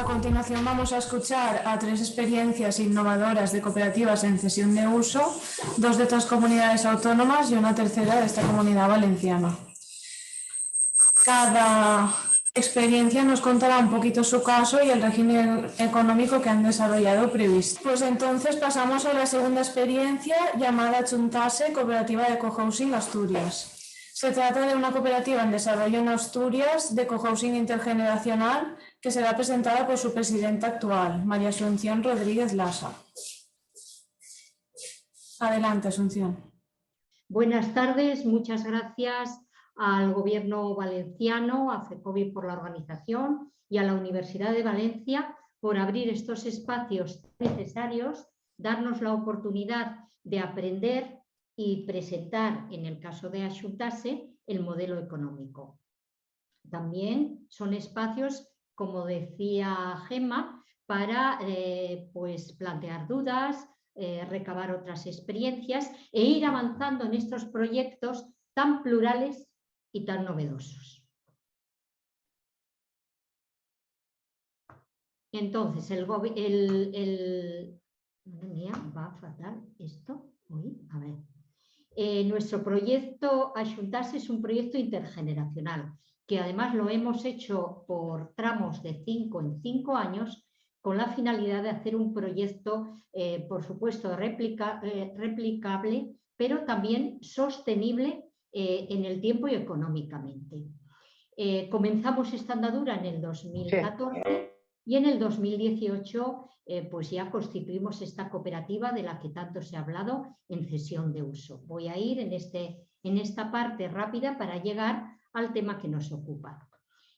continuación vamos a escuchar a 3 experiencias innovadoras de cooperativas en cesión de uso, 2 de otras comunidades autónomas y una tercera de esta comunidad valenciana. Cada experiencia nos contará un poquito su caso y el régimen económico que han desarrollado previsto. Pues entonces pasamos a la segunda experiencia llamada Chuntase, Cooperativa de Cohousing Asturias. Se trata de una cooperativa en desarrollo en Asturias de cohousing intergeneracional que será presentada por su presidenta actual, María Asunción Rodríguez Lasa. Adelante, Asunción. Buenas tardes, muchas gracias al Gobierno valenciano, a FECOBI por la organización y a la Universidad de Valencia por abrir estos espacios necesarios, darnos la oportunidad de aprender y presentar, en el caso de Axuntase, el modelo económico. También son espacios, como decía Gemma, para pues plantear dudas, recabar otras experiencias e ir avanzando en estos proyectos tan plurales y tan novedosos. Entonces, madre mía, va fatal esto. Uy, a ver. Nuestro proyecto Axuntase es un proyecto intergeneracional que además lo hemos hecho por tramos de 5 en 5 años con la finalidad de hacer un proyecto, por supuesto, replicable, pero también sostenible en el tiempo y económicamente. Comenzamos esta andadura en el 2014 y en el 2018 pues ya constituimos esta cooperativa de la que tanto se ha hablado en cesión de uso. Voy a ir en esta parte rápida para llegar al tema que nos ocupa.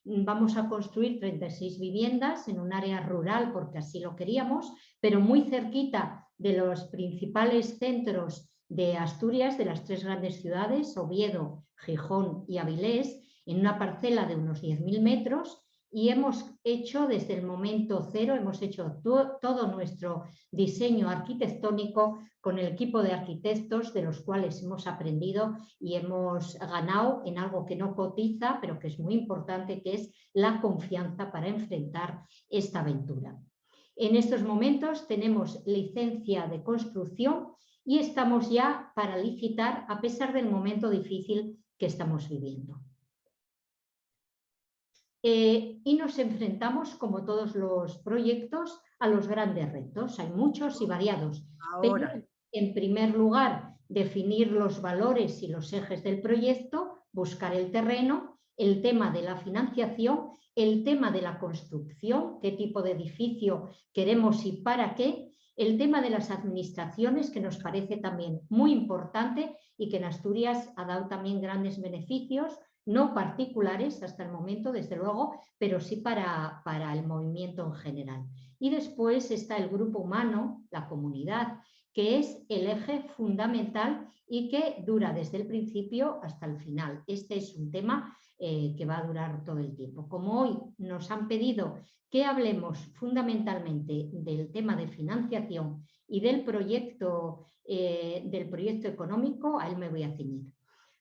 Vamos a construir 36 viviendas en un área rural porque así lo queríamos, pero muy cerquita de los principales centros de Asturias, de las 3 grandes ciudades, Oviedo, Gijón y Avilés, en una parcela de unos 10.000 metros. Y hemos hecho desde el momento cero, hemos hecho todo nuestro diseño arquitectónico con el equipo de arquitectos de los cuales hemos aprendido y hemos ganado en algo que no cotiza, pero que es muy importante, que es la confianza para enfrentar esta aventura. En estos momentos tenemos licencia de construcción y estamos ya para licitar a pesar del momento difícil que estamos viviendo. Y nos enfrentamos, como todos los proyectos, a los grandes retos. Hay muchos y variados. Pero, en primer lugar, definir los valores y los ejes del proyecto, buscar el terreno, el tema de la financiación, el tema de la construcción, qué tipo de edificio queremos y para qué, el tema de las administraciones, que nos parece también muy importante y que en Asturias ha dado también grandes beneficios, no particulares hasta el momento, desde luego, pero sí para el movimiento en general. Y después está el grupo humano, la comunidad, que es el eje fundamental y que dura desde el principio hasta el final. Este es un tema que va a durar todo el tiempo. Como hoy nos han pedido que hablemos fundamentalmente del tema de financiación y del proyecto económico, a él me voy a ceñir.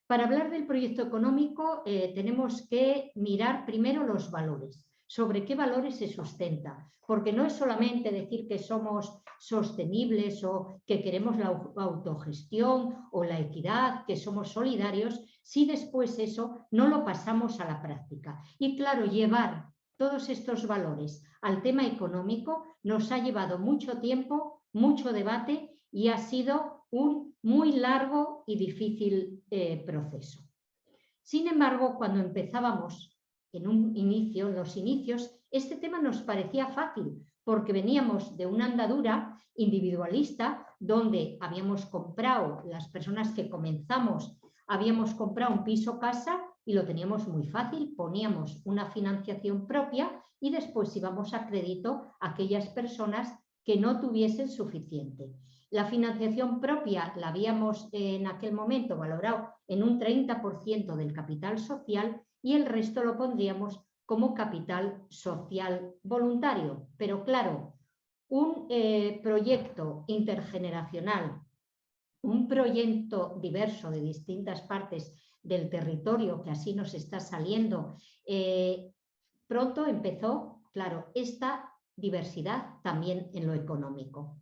Para hablar del proyecto económico tenemos que mirar primero los valores, sobre qué valores se sustenta, porque no es solamente decir que somos sostenibles o que queremos la autogestión o la equidad, que somos solidarios, si después eso no lo pasamos a la práctica. Y claro, llevar todos estos valores al tema económico nos ha llevado mucho tiempo, mucho debate y ha sido un muy largo y difícil proceso. Sin embargo, cuando empezábamos en los inicios, este tema nos parecía fácil porque veníamos de una andadura individualista donde habíamos comprado, las personas que comenzamos, habíamos comprado un piso casa y lo teníamos muy fácil, poníamos una financiación propia y después íbamos a crédito a aquellas personas que no tuviesen suficiente. La financiación propia la habíamos en aquel momento valorado en un 30% del capital social y el resto lo pondríamos como capital social voluntario. Pero claro, un proyecto intergeneracional, un proyecto diverso de distintas partes del territorio, que así nos está saliendo, pronto empezó, claro, esta diversidad también en lo económico.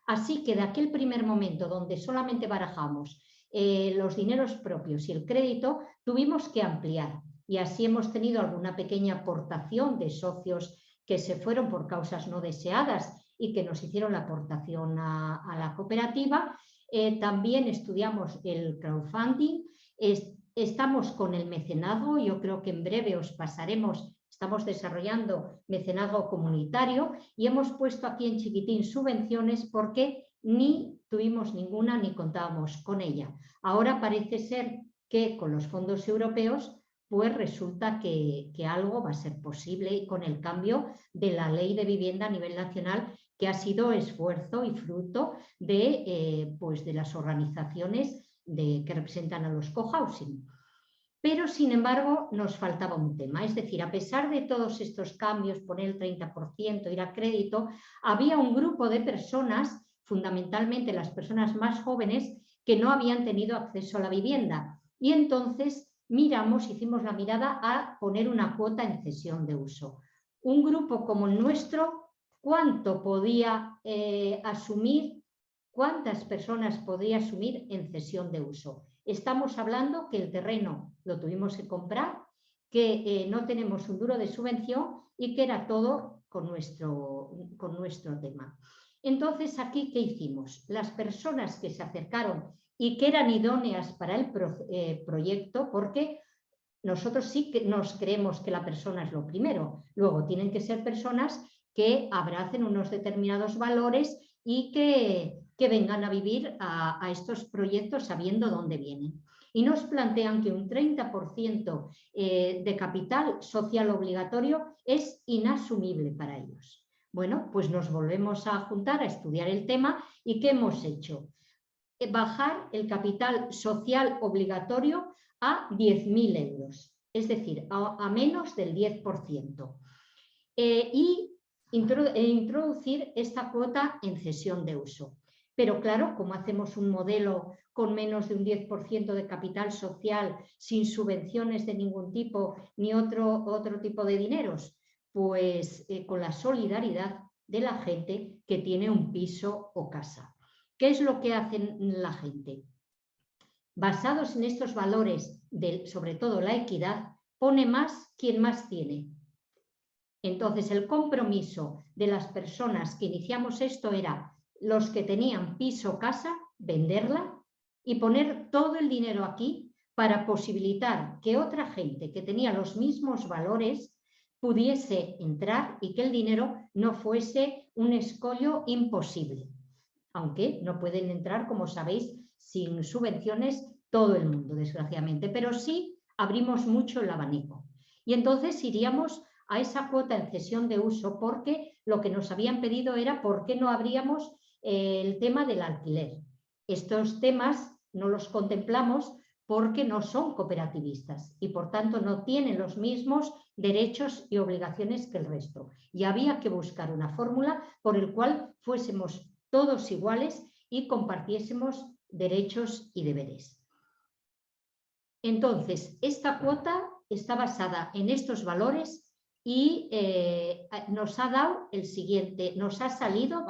Así que de aquel primer momento donde solamente barajamos los dineros propios y el crédito, tuvimos que ampliar y así hemos tenido alguna pequeña aportación de socios que se fueron por causas no deseadas y que nos hicieron la aportación a la cooperativa. También estudiamos el crowdfunding, estamos con el mecenazgo, yo creo que en breve os pasaremos, estamos desarrollando mecenazgo comunitario y hemos puesto aquí en chiquitín subvenciones porque ni tuvimos ninguna ni contábamos con ella. Ahora parece ser que con los fondos europeos pues resulta que algo va a ser posible y con el cambio de la ley de vivienda a nivel nacional, que ha sido esfuerzo y fruto de, pues de las organizaciones que representan a los cohousing. Pero, sin embargo, nos faltaba un tema. Es decir, a pesar de todos estos cambios, poner el 30%, ir a crédito, había un grupo de personas, fundamentalmente las personas más jóvenes, que no habían tenido acceso a la vivienda. Y entonces hicimos la mirada a poner una cuota en cesión de uso. Un grupo como el nuestro, ¿cuánto podía asumir? ¿Cuántas personas podría asumir en cesión de uso? Estamos hablando que el terreno lo tuvimos que comprar, que no tenemos un duro de subvención y que era todo con nuestro tema. Entonces, aquí, ¿qué hicimos? Las personas que se acercaron y que eran idóneas para el proyecto, porque nosotros sí que nos creemos que la persona es lo primero, luego tienen que ser personas que abracen unos determinados valores y que vengan a vivir a estos proyectos sabiendo dónde vienen. Y nos plantean que un 30% de capital social obligatorio es inasumible para ellos. Bueno, pues nos volvemos a juntar a estudiar el tema y ¿qué hemos hecho? Bajar el capital social obligatorio a 10.000 euros, es decir, a menos del 10%. Y introducir esta cuota en cesión de uso. Pero claro, como hacemos un modelo con menos de un 10% de capital social, sin subvenciones de ningún tipo, ni otro tipo de dineros, pues con la solidaridad de la gente que tiene un piso o casa. ¿Qué es lo que hacen la gente? Basados en estos valores, sobre todo la equidad, pone más quien más tiene. Entonces, el compromiso de las personas que iniciamos esto era los que tenían piso o casa, venderla y poner todo el dinero aquí para posibilitar que otra gente que tenía los mismos valores pudiese entrar y que el dinero no fuese un escollo imposible. Aunque no pueden entrar, como sabéis, sin subvenciones todo el mundo, desgraciadamente, pero sí abrimos mucho el abanico. Y entonces iríamos a esa cuota en cesión de uso porque lo que nos habían pedido era por qué no abríamos el tema del alquiler. Estos temas no los contemplamos porque no son cooperativistas y por tanto no tienen los mismos derechos y obligaciones que el resto. Y había que buscar una fórmula por la cual fuésemos todos iguales y compartiésemos derechos y deberes. Entonces, esta cuota está basada en estos valores y nos ha dado el siguiente, nos ha salido,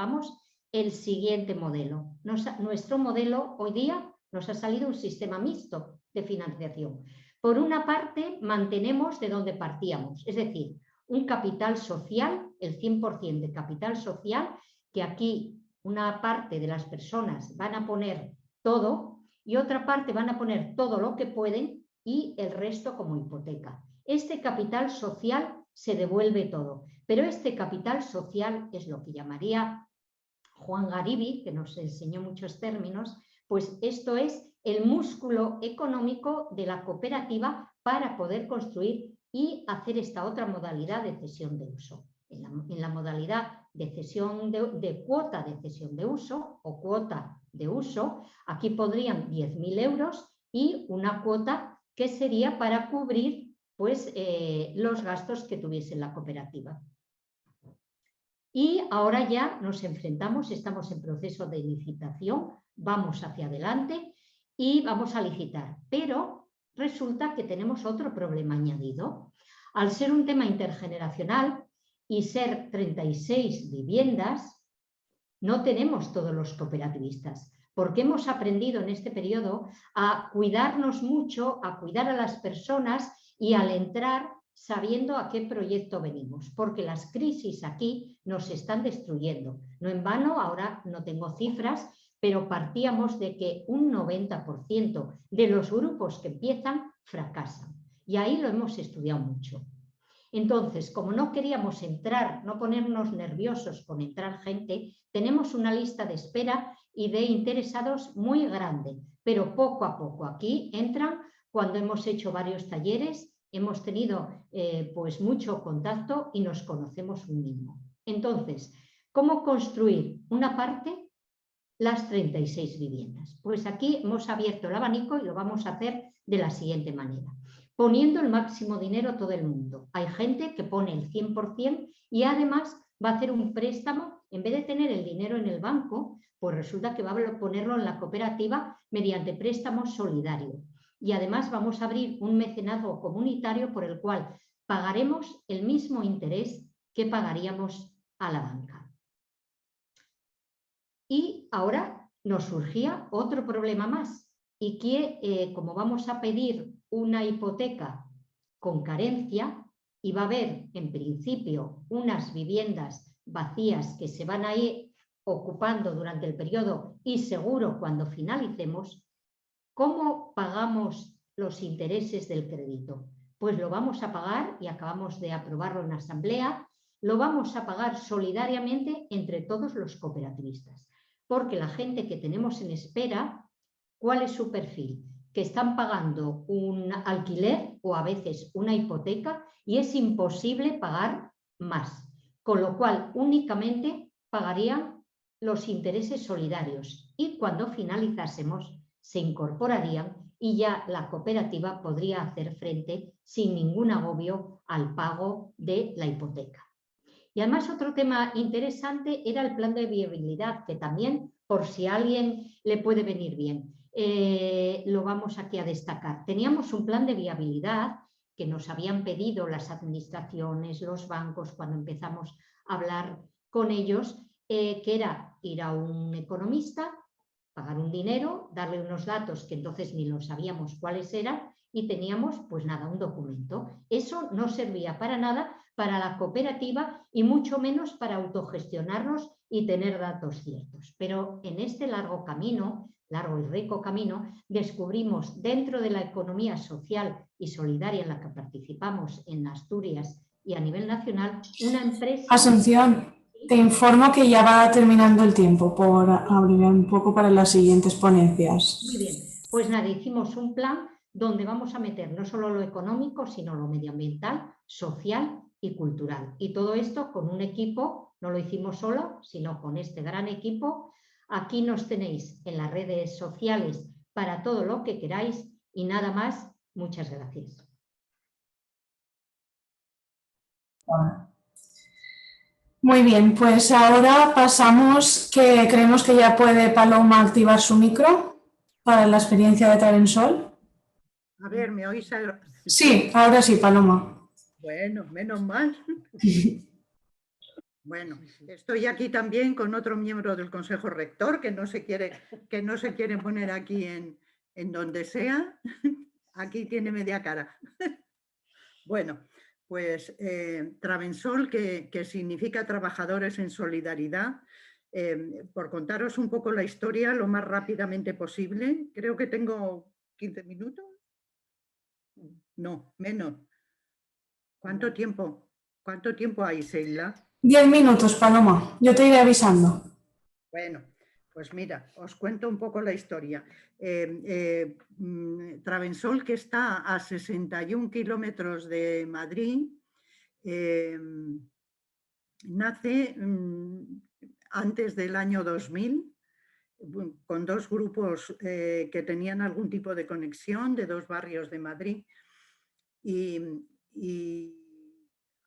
el siguiente modelo. Nuestro modelo hoy día nos ha salido un sistema mixto de financiación. Por una parte, mantenemos de donde partíamos, es decir, un capital social, el 100% de capital social, que aquí una parte de las personas van a poner todo y otra parte van a poner todo lo que pueden y el resto como hipoteca. Este capital social se devuelve todo, pero este capital social es lo que llamaría Juan Garibi, que nos enseñó muchos términos, pues esto es el músculo económico de la cooperativa para poder construir y hacer esta otra modalidad de cesión de uso. En la modalidad de cesión de cuota de cesión de uso o cuota de uso, aquí podrían 10.000 euros y una cuota que sería para cubrir pues, los gastos que tuviese la cooperativa. Y ahora ya nos enfrentamos, estamos en proceso de licitación, vamos hacia adelante y vamos a licitar. Pero resulta que tenemos otro problema añadido. Al ser un tema intergeneracional y ser 36 viviendas, no tenemos todos los cooperativistas, porque hemos aprendido en este periodo a cuidarnos mucho, a cuidar a las personas y al entrar sabiendo a qué proyecto venimos, porque las crisis aquí nos están destruyendo. No en vano, ahora no tengo cifras, pero partíamos de que un 90% de los grupos que empiezan fracasan. Y ahí lo hemos estudiado mucho. Entonces, como no queríamos entrar, no ponernos nerviosos con entrar gente, tenemos una lista de espera y de interesados muy grande, pero poco a poco. Aquí entran cuando hemos hecho varios talleres, hemos tenido pues mucho contacto y nos conocemos un mínimo. Entonces, ¿cómo construir una parte? Las 36 viviendas. Pues aquí hemos abierto el abanico y lo vamos a hacer de la siguiente manera. Poniendo el máximo dinero todo el mundo. Hay gente que pone el 100% y además va a hacer un préstamo. En vez de tener el dinero en el banco, pues resulta que va a ponerlo en la cooperativa mediante préstamo solidario. Y además vamos a abrir un mecenazgo comunitario por el cual pagaremos el mismo interés que pagaríamos a la banca. Y ahora nos surgía otro problema más, y que como vamos a pedir una hipoteca con carencia y va a haber en principio unas viviendas vacías que se van a ir ocupando durante el periodo y seguro cuando finalicemos, ¿cómo pagamos los intereses del crédito? Pues lo vamos a pagar, y acabamos de aprobarlo en asamblea, lo vamos a pagar solidariamente entre todos los cooperativistas. Porque la gente que tenemos en espera, ¿cuál es su perfil? Que están pagando un alquiler o a veces una hipoteca y es imposible pagar más. Con lo cual, únicamente pagarían los intereses solidarios y cuando finalizásemos se incorporarían y ya la cooperativa podría hacer frente sin ningún agobio al pago de la hipoteca. Y además otro tema interesante era el plan de viabilidad, que también, por si a alguien le puede venir bien, lo vamos aquí a destacar. Teníamos un plan de viabilidad que nos habían pedido las administraciones, los bancos, cuando empezamos a hablar con ellos, que era ir a un economista, pagar un dinero, darle unos datos que entonces ni lo sabíamos cuáles eran, y teníamos, pues nada, un documento. Eso no servía para nada para la cooperativa y mucho menos para autogestionarnos y tener datos ciertos. Pero en este largo camino, largo y rico camino, descubrimos dentro de la economía social y solidaria en la que participamos en Asturias y a nivel nacional, una empresa... Asunción, te informo que ya va terminando el tiempo por abrir un poco para las siguientes ponencias. Muy bien, pues nada, hicimos un plan donde vamos a meter no solo lo económico, sino lo medioambiental, social y cultural. Y todo esto con un equipo, no lo hicimos solo, sino con este gran equipo. Aquí nos tenéis en las redes sociales para todo lo que queráis y nada más, muchas gracias. Muy bien, pues ahora pasamos, que creemos que ya puede Paloma activar su micro para la experiencia de Travensol. A ver, ¿me oís? Sí, ahora sí, Paloma. Bueno, menos mal. Bueno, estoy aquí también con otro miembro del Consejo Rector que no se quiere poner aquí en donde sea. Aquí tiene media cara. Bueno, pues Travensol, que significa Trabajadores en Solidaridad. Por contaros un poco la historia lo más rápidamente posible. Creo que tengo 15 minutos. No, menos. ¿Cuánto tiempo hay, Sheila? 10 minutos, Paloma. Yo te iré avisando. Bueno, pues mira, os cuento un poco la historia. Travensol, que está a 61 kilómetros de Madrid, nace antes del año 2000, con dos grupos que tenían algún tipo de conexión de dos barrios de Madrid. Y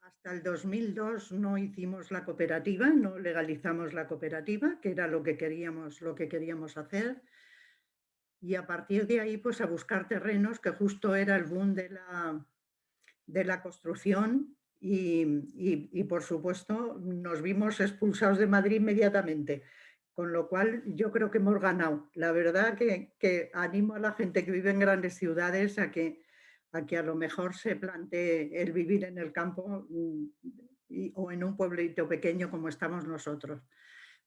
hasta el 2002 no hicimos la cooperativa, no legalizamos la cooperativa, que era lo que queríamos hacer. Y a partir de ahí, pues a buscar terrenos, que justo era el boom de la construcción, y, por supuesto, nos vimos expulsados de Madrid inmediatamente. Con lo cual, yo creo que hemos ganado. La verdad que animo a la gente que vive en grandes ciudades a que a lo mejor se plantee el vivir en el campo o en un pueblito pequeño como estamos nosotros.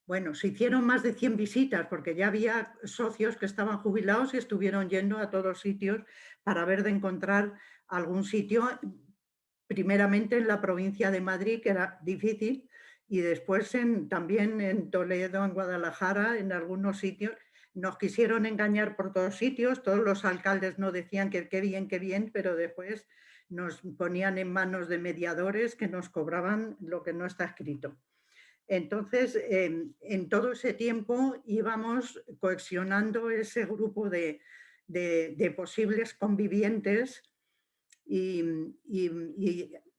Bueno, se hicieron más de 100 visitas porque ya había socios que estaban jubilados y estuvieron yendo a todos sitios para ver de encontrar algún sitio, primeramente en la provincia de Madrid, que era difícil, y después también en Toledo, en Guadalajara, en algunos sitios. Nos quisieron engañar por todos sitios, todos los alcaldes nos decían que qué bien, pero después nos ponían en manos de mediadores que nos cobraban lo que no está escrito. Entonces, en todo ese tiempo íbamos cohesionando ese grupo de posibles convivientes y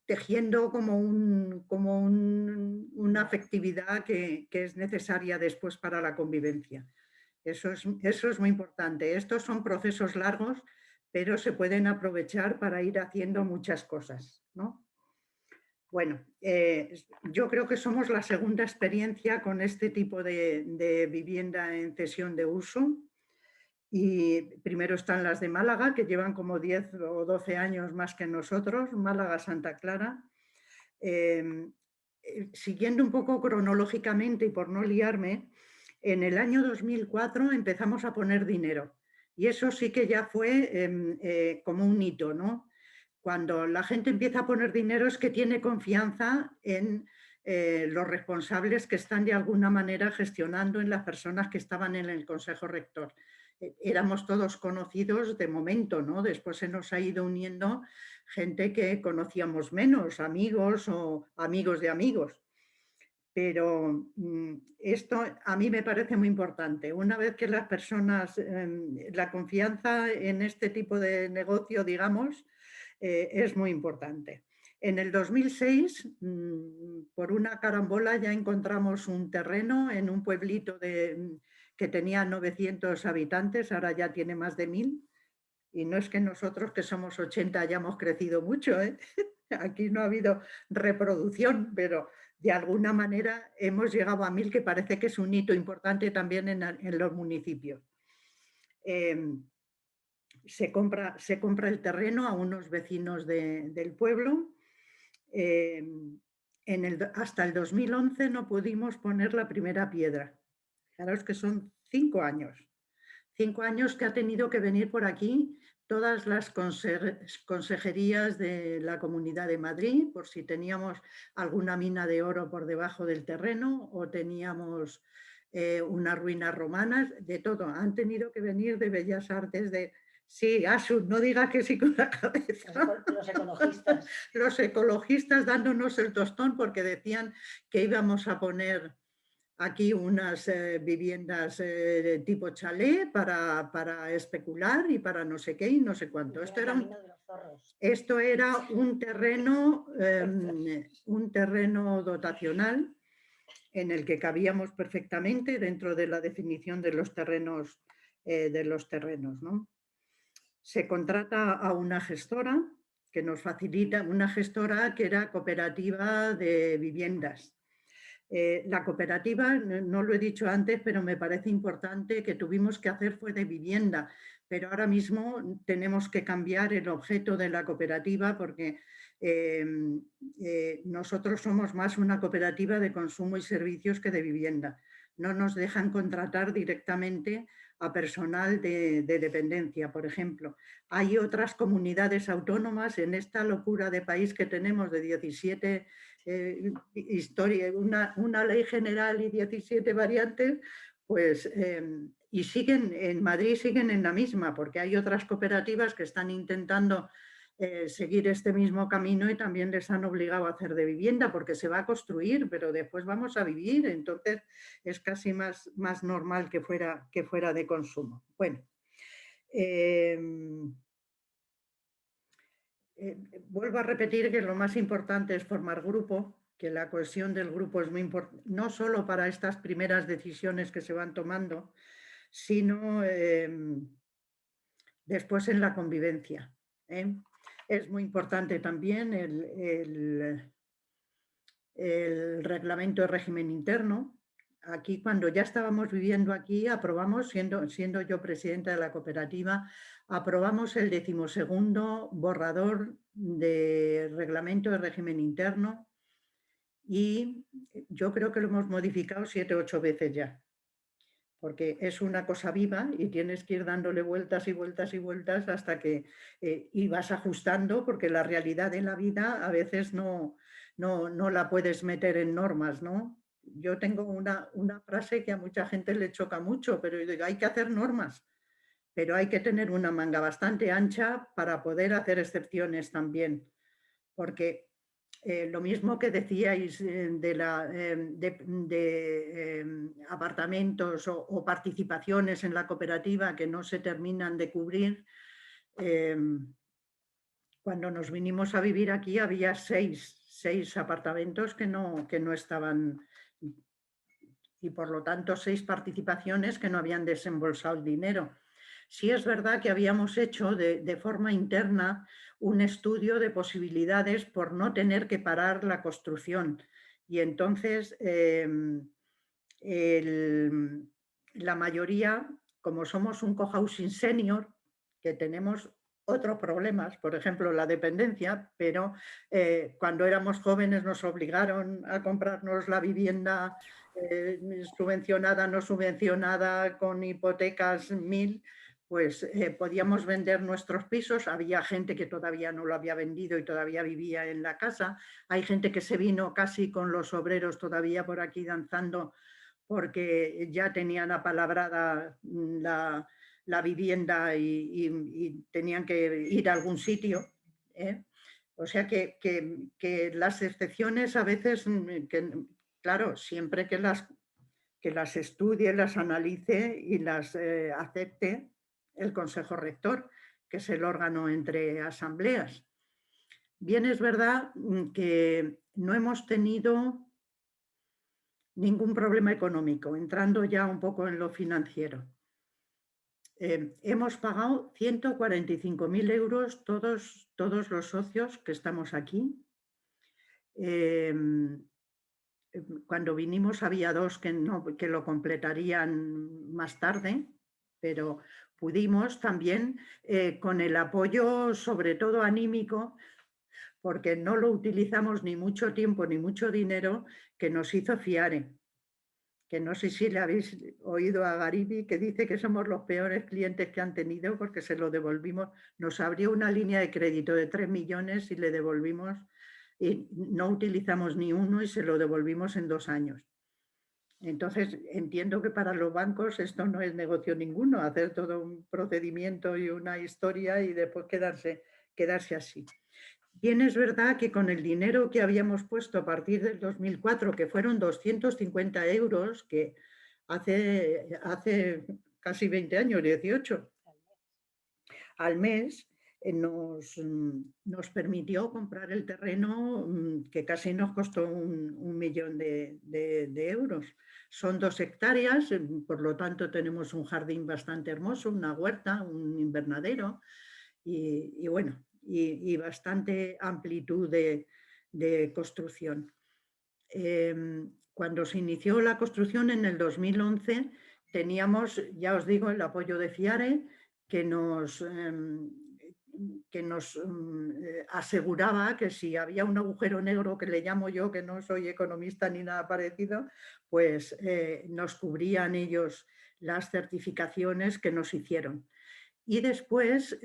tejiendo como una afectividad que es necesaria después para la convivencia. Eso es muy importante. Estos son procesos largos, pero se pueden aprovechar para ir haciendo muchas cosas, ¿no? Bueno, yo creo que somos la segunda experiencia con este tipo de vivienda en cesión de uso. Y primero están las de Málaga, que llevan como 10 o 12 años más que nosotros, Málaga, Santa Clara. Siguiendo un poco cronológicamente y por no liarme, en el año 2004 empezamos a poner dinero. Y eso sí que ya fue como un hito, ¿no? Cuando la gente empieza a poner dinero es que tiene confianza en los responsables que están de alguna manera gestionando en las personas que estaban en el Consejo Rector. Éramos todos conocidos de momento, ¿no? Después se nos ha ido uniendo gente que conocíamos menos, amigos o amigos de amigos. Pero esto a mí me parece muy importante. Una vez que las personas, la confianza en este tipo de negocio, digamos, es muy importante. En el 2006, por una carambola, ya encontramos un terreno en un pueblito que tenía 900 habitantes, ahora ya tiene más de 1000. Y no es que nosotros, que somos 80, hayamos crecido mucho, ¿eh? Aquí no ha habido reproducción, pero de alguna manera hemos llegado a 1000, que parece que es un hito importante también en los municipios. Se compra el terreno a unos vecinos del pueblo. Hasta el 2011 no pudimos poner la primera piedra. Fijaros que son 5 años. 5 años que ha tenido que venir por aquí todas las consejerías de la Comunidad de Madrid, por si teníamos alguna mina de oro por debajo del terreno o teníamos unas ruinas romanas, de todo. Han tenido que venir de Bellas Artes, de... Sí, Asun, no digas que sí con la cabeza. Los ecologistas. Los ecologistas dándonos el tostón porque decían que íbamos a poner aquí unas viviendas tipo chalet para especular y para no sé qué y no sé cuánto. Esto era un terreno dotacional en el que cabíamos perfectamente dentro de la definición de los terrenos, ¿no? Se contrata a una gestora que nos facilita, una gestora que era cooperativa de viviendas. La cooperativa, no lo he dicho antes, pero me parece importante, que tuvimos que hacer fue de vivienda, pero ahora mismo tenemos que cambiar el objeto de la cooperativa porque nosotros somos más una cooperativa de consumo y servicios que de vivienda. No nos dejan contratar directamente a personal de dependencia, por ejemplo. Hay otras comunidades autónomas en esta locura de país que tenemos de 17 una ley general y 17 variantes, pues, y en Madrid siguen en la misma, porque hay otras cooperativas que están intentando seguir este mismo camino y también les han obligado a hacer de vivienda, porque se va a construir, pero después vamos a vivir, entonces es casi más normal que fuera de consumo. Bueno, vuelvo a repetir que lo más importante es formar grupo, que la cohesión del grupo es muy importante, no solo para estas primeras decisiones que se van tomando, sino después en la convivencia. Es muy importante también el reglamento de régimen interno. Aquí, cuando ya estábamos viviendo aquí, aprobamos, siendo yo presidenta de la cooperativa, aprobamos el 12º borrador de reglamento de régimen interno y yo creo que lo hemos modificado 7 o 8 veces ya, porque es una cosa viva y tienes que ir dándole vueltas y vueltas y vueltas hasta que y vas ajustando, porque la realidad de la vida a veces no la puedes meter en normas, ¿no? Yo tengo una frase que a mucha gente le choca mucho, pero yo digo, hay que hacer normas, pero hay que tener una manga bastante ancha para poder hacer excepciones también, porque lo mismo que decíais de apartamentos o participaciones en la cooperativa que no se terminan de cubrir, cuando nos vinimos a vivir aquí había seis apartamentos que no estaban, y por lo tanto 6 participaciones que no habían desembolsado el dinero. Sí es verdad que habíamos hecho de forma interna un estudio de posibilidades por no tener que parar la construcción. Y entonces la mayoría, como somos un cohousing senior, que tenemos otros problemas, por ejemplo la dependencia, pero cuando éramos jóvenes nos obligaron a comprarnos la vivienda subvencionada, no subvencionada, con hipotecas 1000, pues podíamos vender nuestros pisos. Había gente que todavía no lo había vendido y todavía vivía en la casa. Hay gente que se vino casi con los obreros todavía por aquí danzando porque ya tenían apalabrada la vivienda y tenían que ir a algún sitio. O sea que las excepciones a veces, claro, siempre que las estudie, las analice y las acepte el Consejo Rector, que es el órgano entre asambleas. Bien, es verdad que no hemos tenido ningún problema económico, entrando ya un poco en lo financiero. Hemos pagado 145.000 euros todos los socios que estamos aquí. Cuando vinimos había 2 que lo completarían más tarde, pero pudimos también con el apoyo, sobre todo anímico, porque no lo utilizamos ni mucho tiempo ni mucho dinero, que nos hizo Fiare, que no sé si le habéis oído a Garibi, que dice que somos los peores clientes que han tenido porque se lo devolvimos. Nos abrió una línea de crédito de 3 millones y le devolvimos, y no utilizamos ni uno y se lo devolvimos en 2 años. Entonces, entiendo que para los bancos esto no es negocio ninguno, hacer todo un procedimiento y una historia y después quedarse así. Bien, es verdad que con el dinero que habíamos puesto a partir del 2004, que fueron 250 euros, que hace casi 20 años, 18, al mes, nos permitió comprar el terreno, que casi nos costó 1.000.000 de euros. Son 2 hectáreas, por lo tanto tenemos un jardín bastante hermoso, una huerta, un invernadero y bueno, y bastante amplitud de construcción. Cuando se inició la construcción en el 2011, teníamos, ya os digo, el apoyo de Fiare, que nos aseguraba que si había un agujero negro, que le llamo yo, que no soy economista ni nada parecido, pues nos cubrían ellos las certificaciones que nos hicieron. Y después,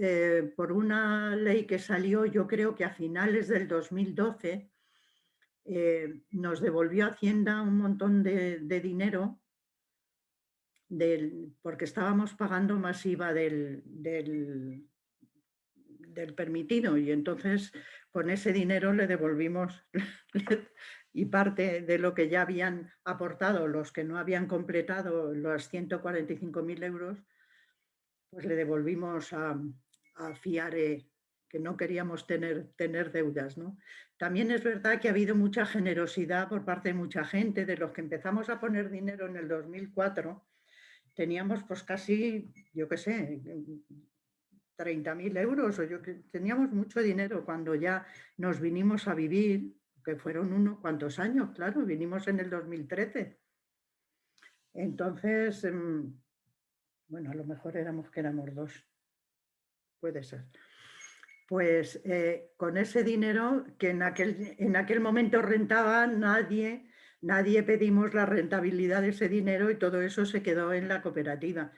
por una ley que salió, yo creo que a finales del 2012, nos devolvió Hacienda un montón de dinero porque estábamos pagando más IVA del permitido, y entonces con ese dinero le devolvimos y parte de lo que ya habían aportado los que no habían completado los 145.000 euros, pues le devolvimos a Fiare, que no queríamos tener deudas, ¿no? También es verdad que ha habido mucha generosidad por parte de mucha gente. De los que empezamos a poner dinero en el 2004, teníamos pues casi, yo qué sé, 30.000 euros, teníamos mucho dinero cuando ya nos vinimos a vivir, que fueron unos cuantos años, claro, vinimos en el 2013. Entonces, bueno, a lo mejor éramos 2, puede ser. Pues con ese dinero que en aquel momento rentaba, nadie pedimos la rentabilidad de ese dinero y todo eso se quedó en la cooperativa.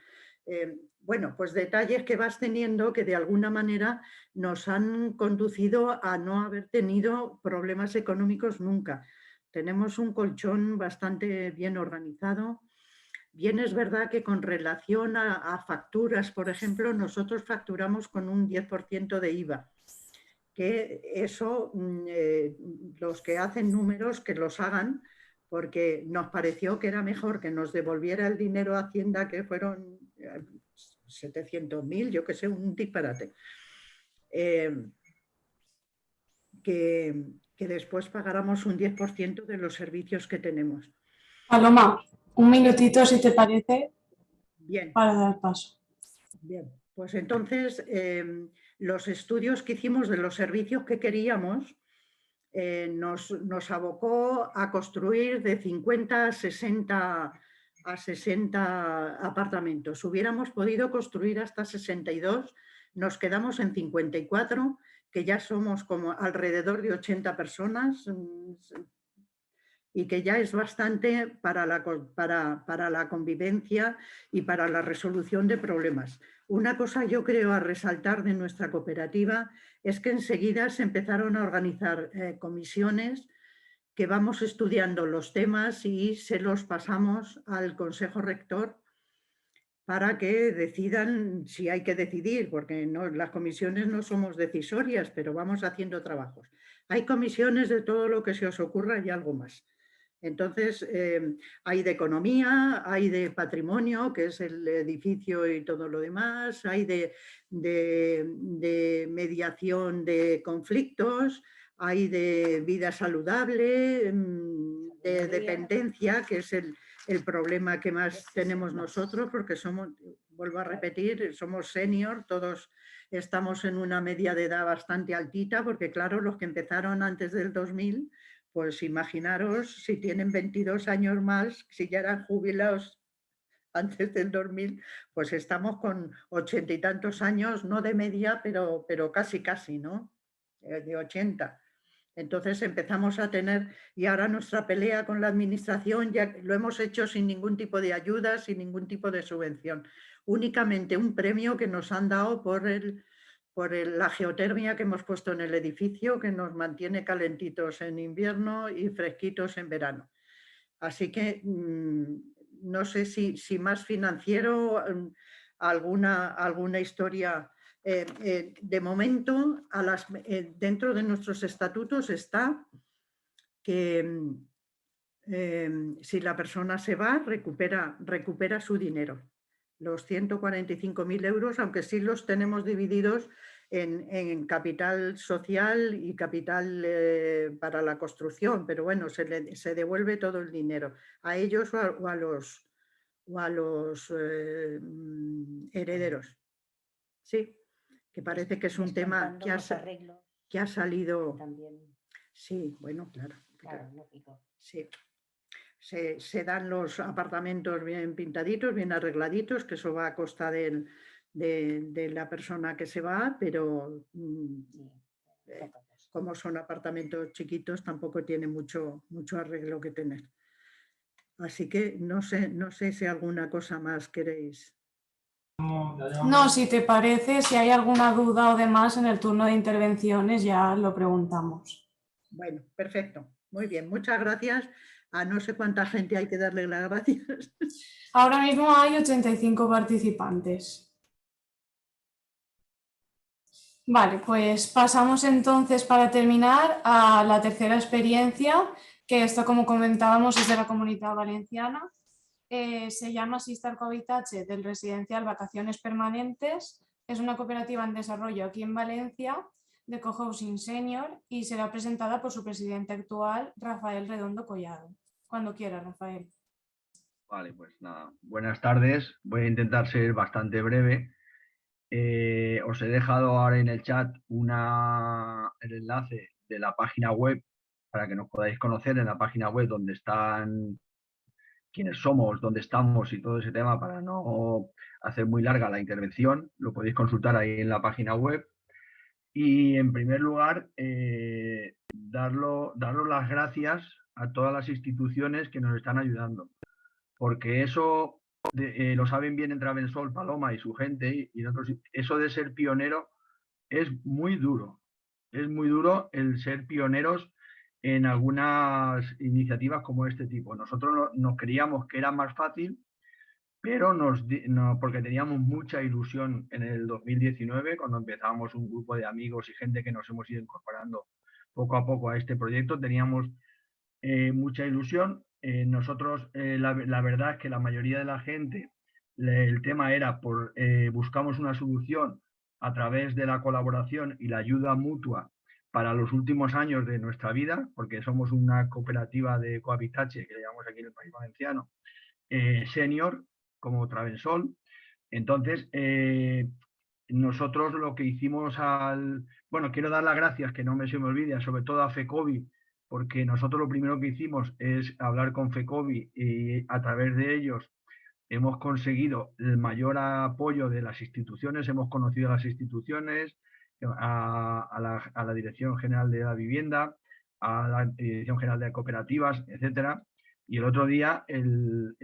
Bueno, pues detalles que vas teniendo que de alguna manera nos han conducido a no haber tenido problemas económicos nunca. Tenemos un colchón bastante bien organizado. Bien es verdad que con relación a facturas, por ejemplo, nosotros facturamos con un 10% de IVA, que eso los que hacen números que los hagan, porque nos pareció que era mejor que nos devolviera el dinero a Hacienda, que fueron 700.000, yo que sé, un disparate, que después pagáramos un 10% de los servicios que tenemos. Paloma, un minutito si te parece. Bien. Para dar paso. Bien, pues entonces los estudios que hicimos de los servicios que queríamos nos abocó a construir de 50 a 60 apartamentos. Hubiéramos podido construir hasta 62, nos quedamos en 54, que ya somos como alrededor de 80 personas y que ya es bastante para la convivencia y para la resolución de problemas. Una cosa yo creo a resaltar de nuestra cooperativa es que enseguida se empezaron a organizar comisiones que vamos estudiando los temas y se los pasamos al Consejo Rector para que decidan si hay que decidir, porque las comisiones no somos decisorias, pero vamos haciendo trabajos. Hay comisiones de todo lo que se os ocurra y algo más. Entonces, hay de economía, hay de patrimonio, que es el edificio y todo lo demás, hay de mediación de conflictos, hay de vida saludable, de dependencia, que es el problema que más tenemos nosotros, porque somos, vuelvo a repetir, somos senior, todos estamos en una media de edad bastante altita, porque claro, los que empezaron antes del 2000, pues imaginaros si tienen 22 años más, si ya eran jubilados antes del 2000, pues estamos con 80 y tantos años, no de media, pero casi, ¿no? De 80. Entonces empezamos a tener, y ahora nuestra pelea con la administración ya lo hemos hecho sin ningún tipo de ayuda, sin ningún tipo de subvención. Únicamente un premio que nos han dado por la geotermia que hemos puesto en el edificio, que nos mantiene calentitos en invierno y fresquitos en verano. Así que no sé si más financiero, alguna historia. De momento, dentro de nuestros estatutos está que si la persona se va, recupera su dinero. Los 145.000 euros, aunque sí los tenemos divididos en capital social y capital para la construcción, pero bueno, se devuelve todo el dinero a ellos o a los herederos. Sí, que parece que es un tema que ha salido también. Sí, bueno, claro. Lógico. Sí. Se dan los apartamentos bien pintaditos, bien arregladitos, que eso va a costa de la persona que se va, pero como son apartamentos chiquitos tampoco tiene mucho arreglo que tener. Así que no sé si alguna cosa más queréis. No, si te parece, si hay alguna duda o demás en el turno de intervenciones ya lo preguntamos. Bueno, perfecto. Muy bien, muchas gracias. A no sé cuánta gente hay que darle las gracias. Ahora mismo hay 85 participantes. Vale, pues pasamos entonces para terminar a la tercera experiencia, que esto, como comentábamos, es de la Comunitat Valenciana. Se llama Sistar Cohabitatge del Residencial Vacaciones Permanentes. Es una cooperativa en desarrollo aquí en Valencia de cohousing senior y será presentada por su presidente actual, Rafael Redondo Collado. Cuando quiera, Rafael. Vale, pues nada, buenas tardes. Voy a intentar ser bastante breve. Os he dejado ahora en el chat el enlace de la página web para que nos podáis conocer en la página web donde están quiénes somos, dónde estamos y todo ese tema para no hacer muy larga la intervención. Lo podéis consultar ahí en la página web. Y en primer lugar, daros las gracias a todas las instituciones que nos están ayudando, porque eso lo saben bien en Travensol, Paloma y su gente, y en otros, eso de ser pionero es muy duro. Es muy duro el ser pioneros en algunas iniciativas como este tipo. Nosotros nos creíamos que era más fácil, pero porque teníamos mucha ilusión en el 2019, cuando empezábamos un grupo de amigos y gente que nos hemos ido incorporando poco a poco a este proyecto, teníamos mucha ilusión. Nosotros, la verdad es que la mayoría de la gente, el tema era buscamos una solución a través de la colaboración y la ayuda mutua para los últimos años de nuestra vida, porque somos una cooperativa de cohabitache, que le llamamos aquí en el País Valenciano, senior, como Travensol. Entonces, nosotros lo que hicimos bueno, quiero dar las gracias, que no se me olvide, sobre todo a FECOBI, porque nosotros lo primero que hicimos es hablar con FECOBI y a través de ellos hemos conseguido el mayor apoyo de las instituciones, hemos conocido a las instituciones, a la Dirección General de la Vivienda, a la Dirección General de Cooperativas, etcétera. Y el otro día el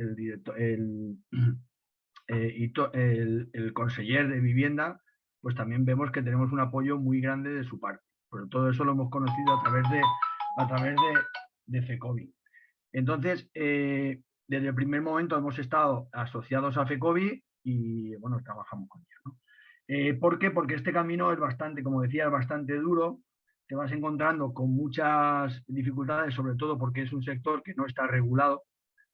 conseller de Vivienda, pues también vemos que tenemos un apoyo muy grande de su parte. Pero todo eso lo hemos conocido a través de FECOBI. Entonces, desde el primer momento hemos estado asociados a FECOBI y, bueno, trabajamos con ellos, ¿no? ¿Por qué? Porque este camino es bastante, como decía, es bastante duro. Te vas encontrando con muchas dificultades, sobre todo porque es un sector que no está regulado,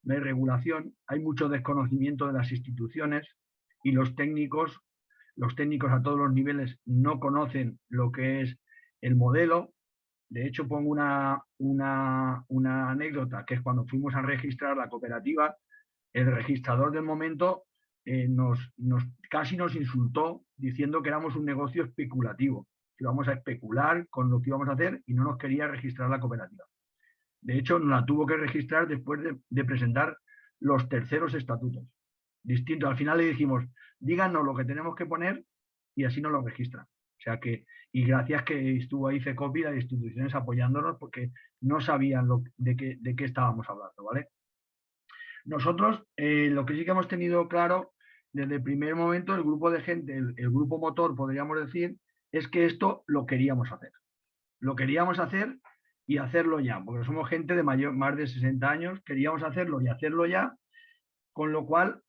no hay regulación, hay mucho desconocimiento de las instituciones y los técnicos a todos los niveles no conocen lo que es el modelo. De hecho, pongo una anécdota, que es cuando fuimos a registrar la cooperativa, el registrador del momento casi nos insultó diciendo que éramos un negocio especulativo, que íbamos a especular con lo que íbamos a hacer y no nos quería registrar la cooperativa. De hecho, nos la tuvo que registrar después de presentar los terceros estatutos. Distinto. Al final le dijimos, díganos lo que tenemos que poner y así nos lo registra. O sea que, y gracias que estuvo ahí FECOBI y las instituciones apoyándonos porque no sabían de qué estábamos hablando, ¿vale? Nosotros, lo que sí que hemos tenido claro desde el primer momento, el grupo de gente, el grupo motor, podríamos decir, es que esto lo queríamos hacer. Lo queríamos hacer y hacerlo ya, porque somos gente de más de 60 años, queríamos hacerlo y hacerlo ya, con lo cual,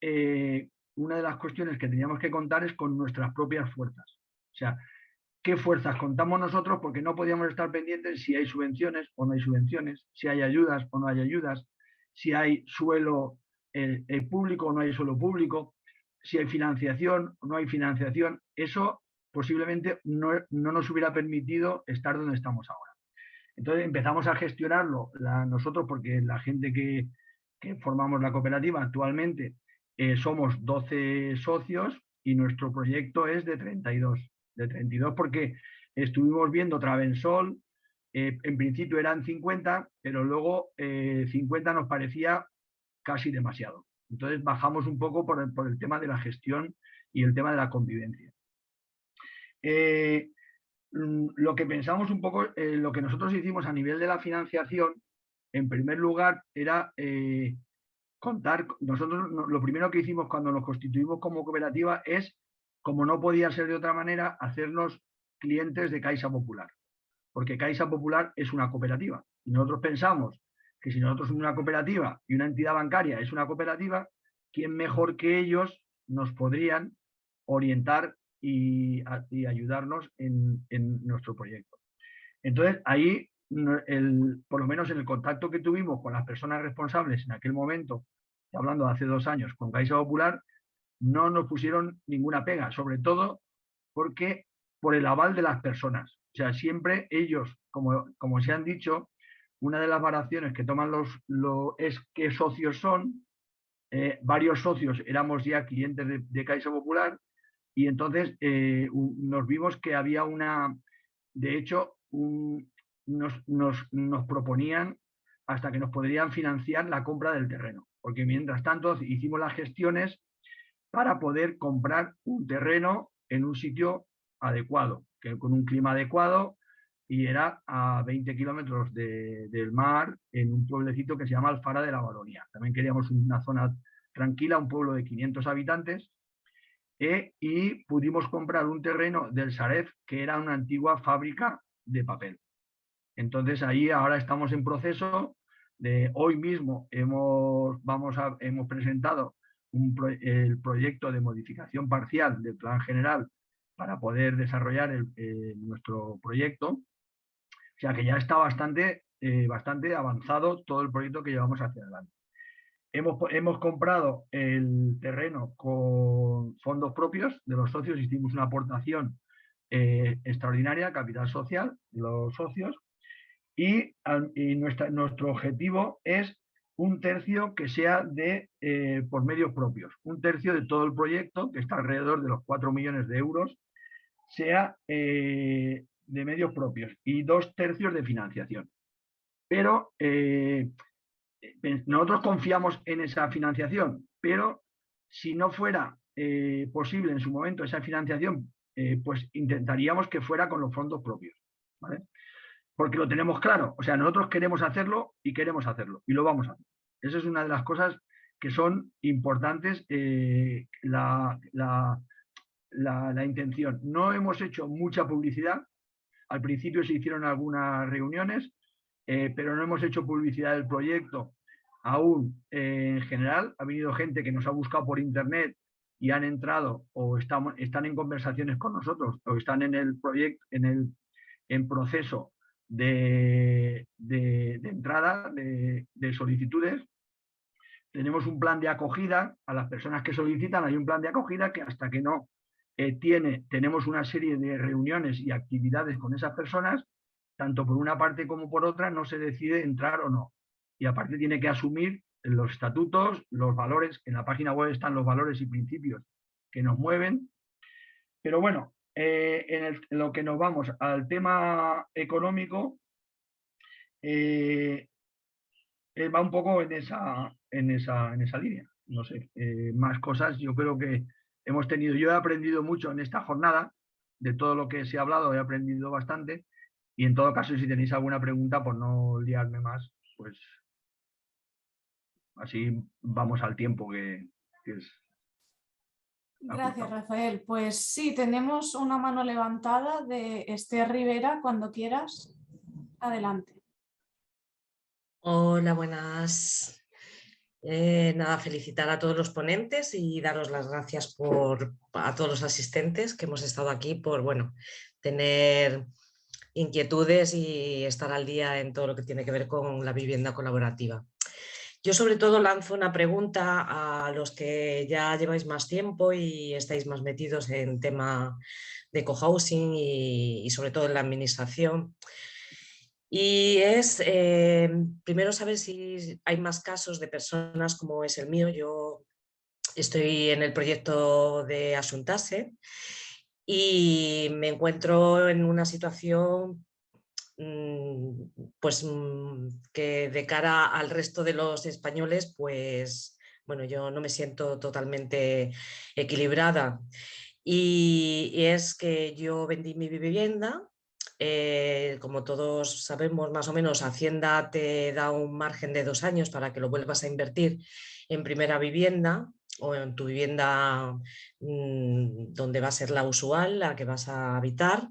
una de las cuestiones que teníamos que contar es con nuestras propias fuerzas. O sea, ¿qué fuerzas contamos nosotros? Porque no podíamos estar pendientes si hay subvenciones o no hay subvenciones, si hay ayudas o no hay ayudas, si hay suelo público o no hay suelo público, si hay financiación o no hay financiación. Eso posiblemente no nos hubiera permitido estar donde estamos ahora. Entonces empezamos a gestionarlo nosotros, porque la gente que formamos la cooperativa actualmente somos 12 socios y nuestro proyecto es de 32. De 32 porque estuvimos viendo Travensol, en principio eran 50, pero luego 50 nos parecía casi demasiado. Entonces bajamos un poco por el tema de la gestión y el tema de la convivencia. Lo que pensamos un poco, lo que nosotros hicimos a nivel de la financiación, en primer lugar, era contar. Nosotros lo primero que hicimos cuando nos constituimos como cooperativa es, como no podía ser de otra manera, hacernos clientes de Caixa Popular. Porque Caixa Popular es una cooperativa. Y nosotros pensamos que si nosotros somos una cooperativa y una entidad bancaria es una cooperativa, ¿quién mejor que ellos nos podrían orientar y ayudarnos en nuestro proyecto? Entonces, ahí, por lo menos en el contacto que tuvimos con las personas responsables en aquel momento, hablando de hace 2 años, con Caixa Popular, no nos pusieron ninguna pega, sobre todo porque por el aval de las personas. O sea, siempre ellos, como se han dicho, una de las variaciones que toman es qué socios son. Varios socios éramos ya clientes de Caixa Popular y entonces nos vimos que había de hecho, nos proponían hasta que nos podrían financiar la compra del terreno, porque mientras tanto hicimos las gestiones para poder comprar un terreno en un sitio adecuado, con un clima adecuado, y era a 20 kilómetros del mar, en un pueblecito que se llama Alfara de la Baronía. También queríamos una zona tranquila, un pueblo de 500 habitantes, y pudimos comprar un terreno del Sareb, que era una antigua fábrica de papel. Entonces ahí ahora estamos en proceso de, hoy mismo hemos presentado el proyecto de modificación parcial del plan general para poder desarrollar nuestro proyecto. O sea que ya está bastante avanzado todo el proyecto que llevamos hacia adelante. Hemos comprado el terreno con fondos propios de los socios, hicimos una aportación extraordinaria, capital social de los socios, y nuestro objetivo es un tercio que sea por medios propios. Un tercio de todo el proyecto, que está alrededor de los 4 millones de euros, sea de medios propios, y 2 tercios de financiación. Pero nosotros confiamos en esa financiación, pero si no fuera posible en su momento esa financiación, pues intentaríamos que fuera con los fondos propios, ¿vale? Porque lo tenemos claro, o sea, nosotros queremos hacerlo y lo vamos a hacer. Esa es una de las cosas que son importantes, la intención. No hemos hecho mucha publicidad, al principio se hicieron algunas reuniones, pero no hemos hecho publicidad del proyecto aún en general. Ha venido gente que nos ha buscado por internet y han entrado o están en conversaciones con nosotros o están en el proyecto, en proceso de entrada de solicitudes. Tenemos un plan de acogida a las personas que solicitan. Hay un plan de acogida que hasta que no tenemos una serie de reuniones y actividades con esas personas, tanto por una parte como por otra, no se decide entrar o no. Y aparte tiene que asumir los estatutos, los valores. En la página web están los valores y principios que nos mueven. Pero bueno, en lo que nos vamos al tema económico, va un poco en esa línea. No sé, más cosas yo creo que hemos tenido. Yo he aprendido mucho en esta jornada, de todo lo que se ha hablado, he aprendido bastante, y en todo caso, si tenéis alguna pregunta, por no liarme más, pues así vamos al tiempo que es. Gracias, Rafael. Pues sí, tenemos una mano levantada de Esther Rivera. Cuando quieras, adelante. Hola, buenas. Nada, felicitar a todos los ponentes y daros las gracias a todos los asistentes que hemos estado aquí por, bueno, tener inquietudes y estar al día en todo lo que tiene que ver con la vivienda colaborativa. Yo sobre todo lanzo una pregunta a los que ya lleváis más tiempo y estáis más metidos en tema de cohousing y sobre todo en la administración. Y es, primero, saber si hay más casos de personas como es el mío. Yo estoy en el proyecto de Asuntase y me encuentro en una situación pues que de cara al resto de los españoles, pues bueno, yo no me siento totalmente equilibrada. Y es que yo vendí mi vivienda. Como todos sabemos, más o menos, Hacienda te da un margen de 2 años para que lo vuelvas a invertir en primera vivienda o en tu vivienda donde va a ser la usual, la que vas a habitar.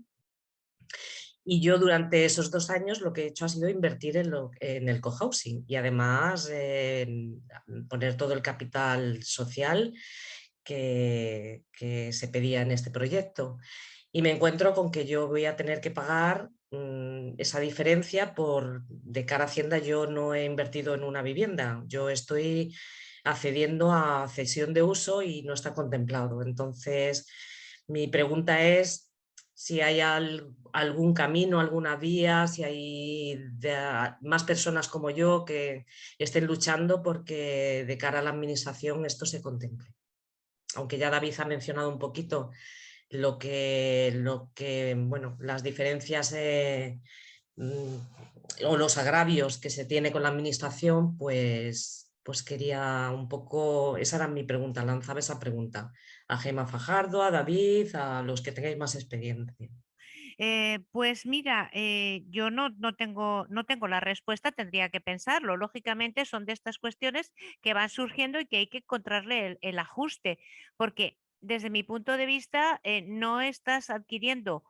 Y yo durante esos 2 años lo que he hecho ha sido invertir en el cohousing y además poner todo el capital social que se pedía en este proyecto. Y me encuentro con que yo voy a tener que pagar esa diferencia de cara a Hacienda. Yo no he invertido en una vivienda, yo estoy accediendo a cesión de uso y no está contemplado. Entonces, mi pregunta es si hay algún camino, alguna vía, si hay más personas como yo que estén luchando porque de cara a la administración esto se contemple. aunque ya David ha mencionado un poquito bueno, las diferencias o los agravios que se tiene con la administración, pues quería un poco, esa era mi pregunta, lanzaba esa pregunta a Gemma Fajardo, a David, a los que tengáis más experiencia. Pues mira, yo no tengo la respuesta, tendría que pensarlo. Lógicamente son de estas cuestiones que van surgiendo y que hay que encontrarle el ajuste, porque desde mi punto de vista no estás adquiriendo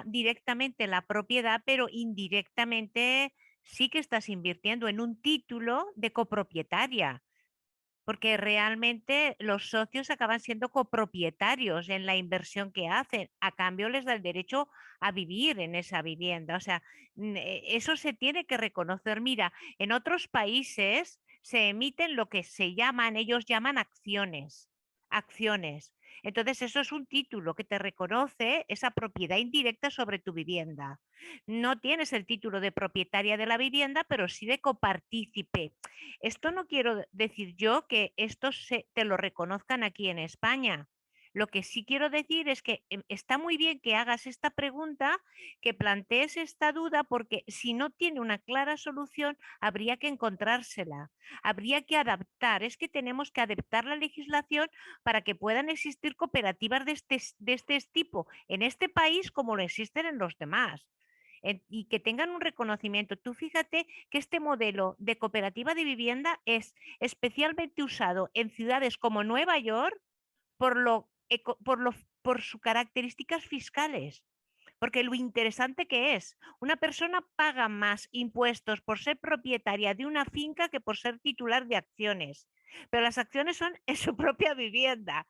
directamente la propiedad, pero indirectamente sí que estás invirtiendo en un título de copropietaria, porque realmente los socios acaban siendo copropietarios en la inversión que hacen. A cambio les da el derecho a vivir en esa vivienda. O sea, eso se tiene que reconocer. Mira, en otros países se emiten lo que ellos llaman acciones. Acciones. Entonces, eso es un título que te reconoce esa propiedad indirecta sobre tu vivienda. No tienes el título de propietaria de la vivienda, pero sí de copartícipe. Esto no quiero decir yo que te lo reconozcan aquí en España. Lo que sí quiero decir es que está muy bien que hagas esta pregunta, que plantees esta duda, porque si no tiene una clara solución, habría que encontrársela, habría que adaptar. Es que tenemos que adaptar la legislación para que puedan existir cooperativas de este tipo en este país como lo existen en los demás. Y que tengan un reconocimiento. Tú fíjate que este modelo de cooperativa de vivienda es especialmente usado en ciudades como Nueva York por, lo, por sus características fiscales. Porque lo interesante que es, una persona paga más impuestos por ser propietaria de una finca que por ser titular de acciones. Pero las acciones son en su propia vivienda.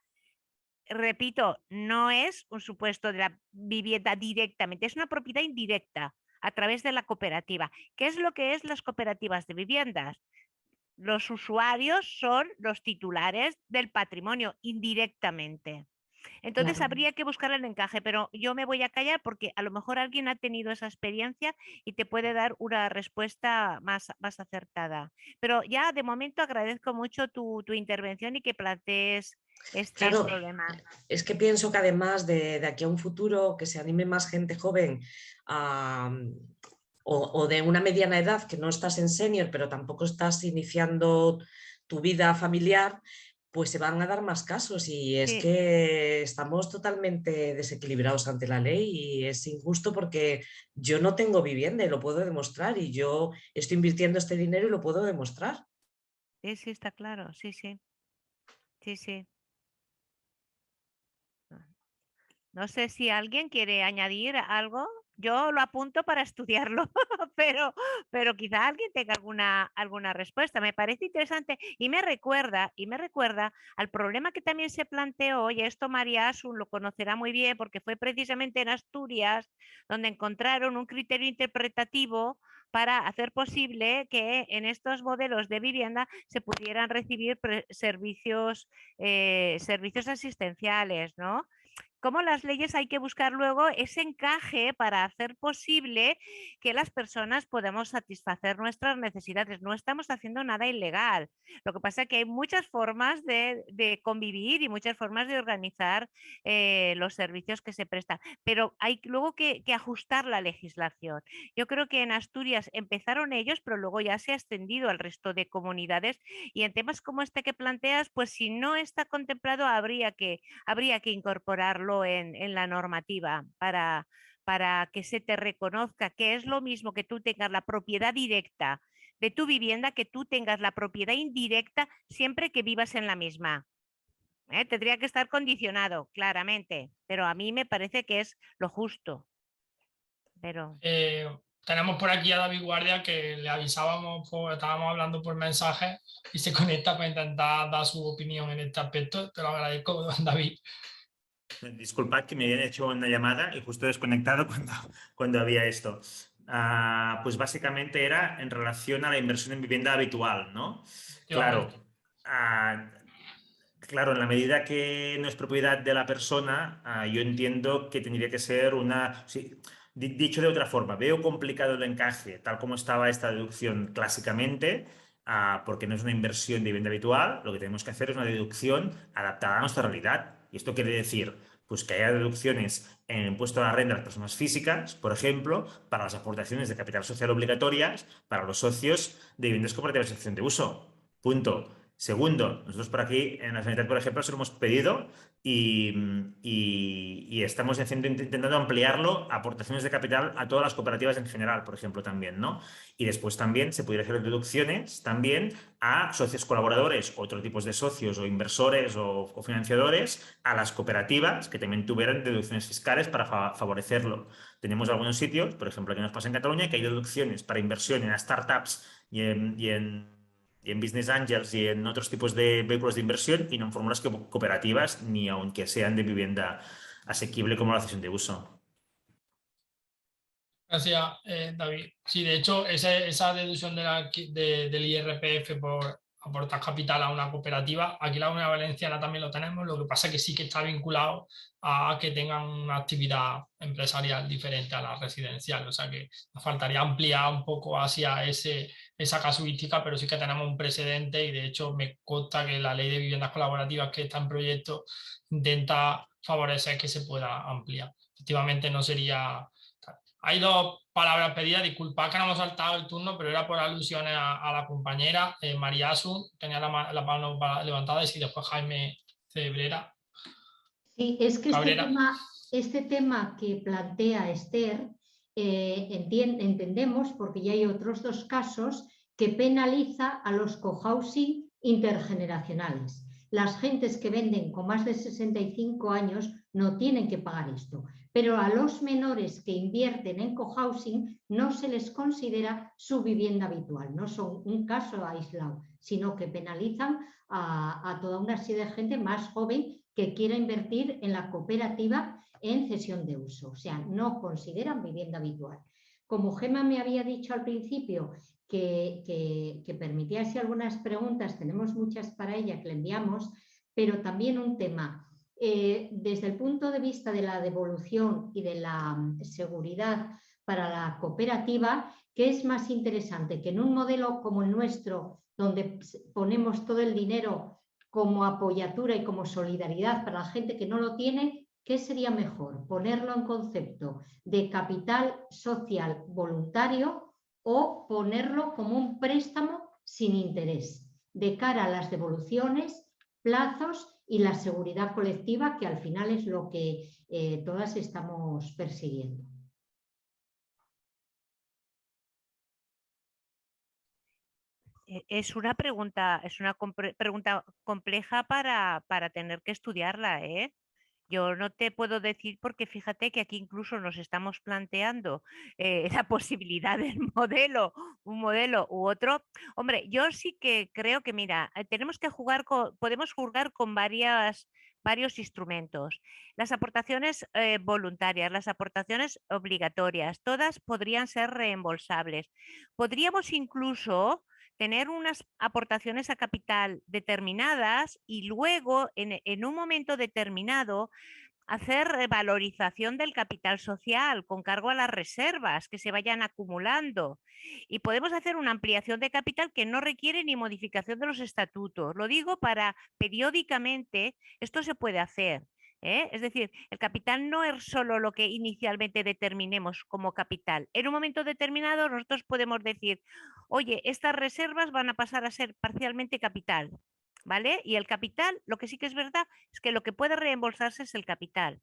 Repito, no es un supuesto de la vivienda directamente, es una propiedad indirecta a través de la cooperativa. ¿Qué es lo que es las cooperativas de viviendas? Los usuarios son los titulares del patrimonio indirectamente. Entonces Claro. habría que buscar el encaje, pero yo me voy a callar porque a lo mejor alguien ha tenido esa experiencia y te puede dar una respuesta más acertada. Pero ya de momento agradezco mucho tu intervención y que plantees este Claro, problema. es que pienso que además de aquí a un futuro que se anime más gente joven o de una mediana edad, que no estás en senior, pero tampoco estás iniciando tu vida familiar, pues se van a dar más casos y es Sí. que estamos totalmente desequilibrados ante la ley y es injusto porque yo no tengo vivienda y lo puedo demostrar y yo estoy invirtiendo este dinero y lo puedo demostrar. Sí, sí, está claro, sí, sí, sí, sí. No sé si alguien quiere añadir algo. Yo lo apunto para estudiarlo, pero quizá alguien tenga alguna respuesta. Me parece interesante y me recuerda al problema que también se planteó, y esto María Asun lo conocerá muy bien porque fue precisamente en Asturias donde encontraron un criterio interpretativo para hacer posible que en estos modelos de vivienda se pudieran recibir servicios asistenciales, ¿no? Cómo las leyes hay que buscar luego ese encaje para hacer posible que las personas podamos satisfacer nuestras necesidades. No estamos haciendo nada ilegal. Lo que pasa es que hay muchas formas de convivir y muchas formas de organizar los servicios que se prestan, pero hay luego que ajustar la legislación. Yo creo que en Asturias empezaron ellos, pero luego ya se ha extendido al resto de comunidades y en temas como este que planteas, pues si no está contemplado habría que incorporarlo en la normativa para que se te reconozca que es lo mismo que tú tengas la propiedad directa de tu vivienda, que tú tengas la propiedad indirecta siempre que vivas en la misma. Tendría que estar condicionado, claramente, pero a mí me parece que es lo justo. Pero... tenemos por aquí a David Guardia, que le avisábamos, estábamos hablando por mensaje y se conecta para intentar dar su opinión en este aspecto. Te lo agradezco, David. Disculpad que me habían hecho una llamada y justo desconectado cuando había esto. Pues básicamente era en relación a la inversión en vivienda habitual, ¿no? Claro, claro, en la medida que no es propiedad de la persona, yo entiendo que tendría que ser una... Sí, dicho de otra forma, veo complicado el encaje, tal como estaba esta deducción clásicamente, porque no es una inversión de vivienda habitual, lo que tenemos que hacer es una deducción adaptada a nuestra realidad. Y esto quiere decir pues, que haya deducciones en el impuesto a la renta de las personas físicas, por ejemplo, para las aportaciones de capital social obligatorias para los socios de viviendas cooperativas de excepción de uso. Punto. Segundo, nosotros por aquí en la Generalitat, por ejemplo, se lo hemos pedido y estamos intentando ampliarlo a aportaciones de capital a todas las cooperativas en general, por ejemplo, también, ¿no? Y después también se pudiera hacer deducciones también a socios colaboradores, otros tipos de socios o inversores o financiadores, a las cooperativas que también tuvieran deducciones fiscales para favorecerlo. Tenemos algunos sitios, por ejemplo, aquí nos pasa en Cataluña, que hay deducciones para inversión en startups y en Business Angels y en otros tipos de vehículos de inversión y no en fórmulas cooperativas ni aunque sean de vivienda asequible como la cesión de uso. Gracias, David. Sí, de hecho, esa deducción del IRPF por aportar capital a una cooperativa, aquí en la Comunidad Valenciana también lo tenemos, lo que pasa es que sí que está vinculado a que tengan una actividad empresarial diferente a la residencial, o sea que nos faltaría ampliar un poco hacia esa casuística, pero sí que tenemos un precedente y de hecho me consta que la ley de viviendas colaborativas que está en proyecto intenta favorecer que se pueda ampliar. Efectivamente no sería... Hay dos palabras pedidas, disculpad que no hemos saltado el turno, pero era por alusiones a la compañera María Asun, tenía la mano levantada, y si después Jaime Cebrera. Sí, es que este tema que plantea Esther, entendemos, porque ya hay otros dos casos, que penaliza a los cohousing intergeneracionales. Las gentes que venden con más de 65 años no tienen que pagar esto, pero a los menores que invierten en cohousing no se les considera su vivienda habitual, no son un caso aislado, sino que penalizan a toda una serie de gente más joven que quiera invertir en la cooperativa en cesión de uso, o sea, no consideran vivienda habitual. Como Gemma me había dicho al principio que permitiese algunas preguntas, tenemos muchas para ella que le enviamos, pero también un tema, desde el punto de vista de la devolución y de la seguridad para la cooperativa, ¿qué es más interesante? Que en un modelo como el nuestro, donde ponemos todo el dinero como apoyatura y como solidaridad para la gente que no lo tiene, ¿qué sería mejor? ¿Ponerlo en concepto de capital social voluntario o ponerlo como un préstamo sin interés de cara a las devoluciones, plazos y la seguridad colectiva, que al final es lo que todas estamos persiguiendo? Es una pregunta compleja para tener que estudiarla, ¿eh? Yo no te puedo decir porque fíjate que aquí incluso nos estamos planteando la posibilidad del modelo, un modelo u otro. Hombre, yo sí que creo que, mira, tenemos que podemos jugar con varios instrumentos. Las aportaciones voluntarias, las aportaciones obligatorias, todas podrían ser reembolsables. Podríamos incluso tener unas aportaciones a capital determinadas y luego en un momento determinado hacer revalorización del capital social con cargo a las reservas que se vayan acumulando. Y podemos hacer una ampliación de capital que no requiere ni modificación de los estatutos. Lo digo para periódicamente, esto se puede hacer. Es decir, el capital no es solo lo que inicialmente determinemos como capital. En un momento determinado nosotros podemos decir, oye, estas reservas van a pasar a ser parcialmente capital, ¿vale? Y el capital, lo que sí que es verdad es que lo que puede reembolsarse es el capital,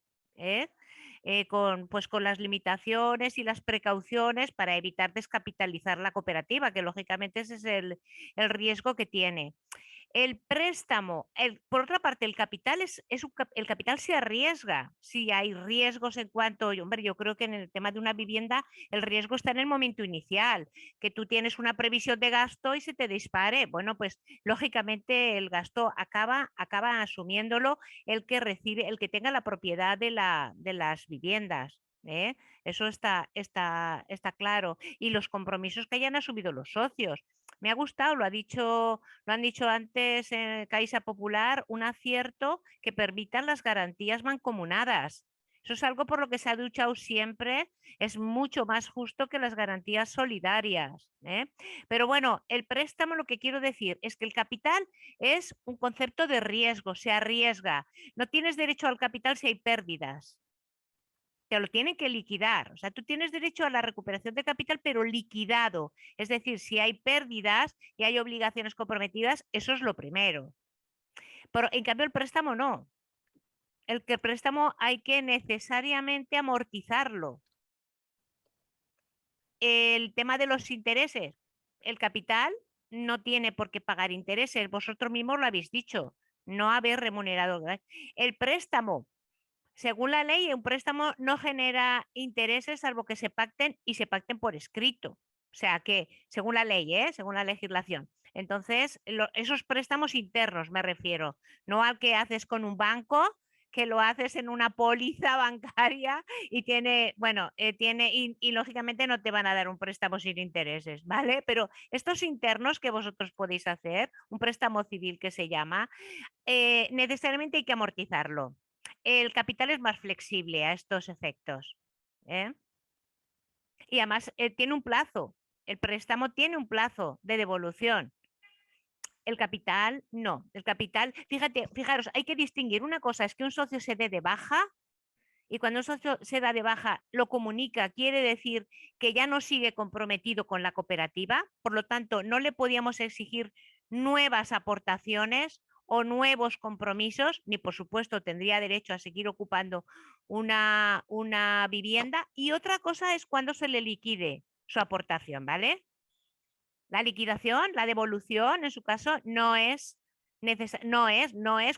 con las limitaciones y las precauciones para evitar descapitalizar la cooperativa, que lógicamente ese es el riesgo que tiene. El préstamo, por otra parte, el capital el capital se arriesga. Si hay riesgos en cuanto, hombre, yo creo que en el tema de una vivienda el riesgo está en el momento inicial, que tú tienes una previsión de gasto y se te dispare. Bueno, pues lógicamente el gasto acaba asumiéndolo el que recibe, el que tenga la propiedad de las viviendas. Eso está claro. Y los compromisos que hayan asumido los socios. Me ha gustado, lo han dicho antes Caixa Popular, un acierto que permitan las garantías mancomunadas. Eso es algo por lo que se ha luchado siempre, es mucho más justo que las garantías solidarias, ¿eh? Pero bueno, el préstamo, lo que quiero decir es que el capital es un concepto de riesgo, se arriesga. No tienes derecho al capital si hay pérdidas. Te lo tienen que liquidar. O sea, tú tienes derecho a la recuperación de capital, pero liquidado. Es decir, si hay pérdidas y hay obligaciones comprometidas, eso es lo primero. Pero en cambio el préstamo no. El préstamo hay que necesariamente amortizarlo. El tema de los intereses. El capital no tiene por qué pagar intereses. Vosotros mismos lo habéis dicho. No haber remunerado. El préstamo. Según la ley, un préstamo no genera intereses salvo que se pacten y se pacten por escrito. O sea que, según la ley, según la legislación. Entonces, esos préstamos internos me refiero, no al que haces con un banco, que lo haces en una póliza bancaria y tiene, bueno, y lógicamente no te van a dar un préstamo sin intereses, ¿vale? Pero estos internos que vosotros podéis hacer, un préstamo civil que se llama, necesariamente hay que amortizarlo. El capital es más flexible a estos efectos, ¿eh? Y además tiene un plazo. El préstamo tiene un plazo de devolución. El capital no. El capital, fijaros, hay que distinguir. Una cosa es que un socio se dé de baja y cuando un socio se da de baja lo comunica, quiere decir que ya no sigue comprometido con la cooperativa, por lo tanto no le podíamos exigir nuevas aportaciones o nuevos compromisos, ni por supuesto tendría derecho a seguir ocupando una vivienda. Y otra cosa es cuando se le liquide su aportación, ¿vale? La liquidación, la devolución, en su caso, no es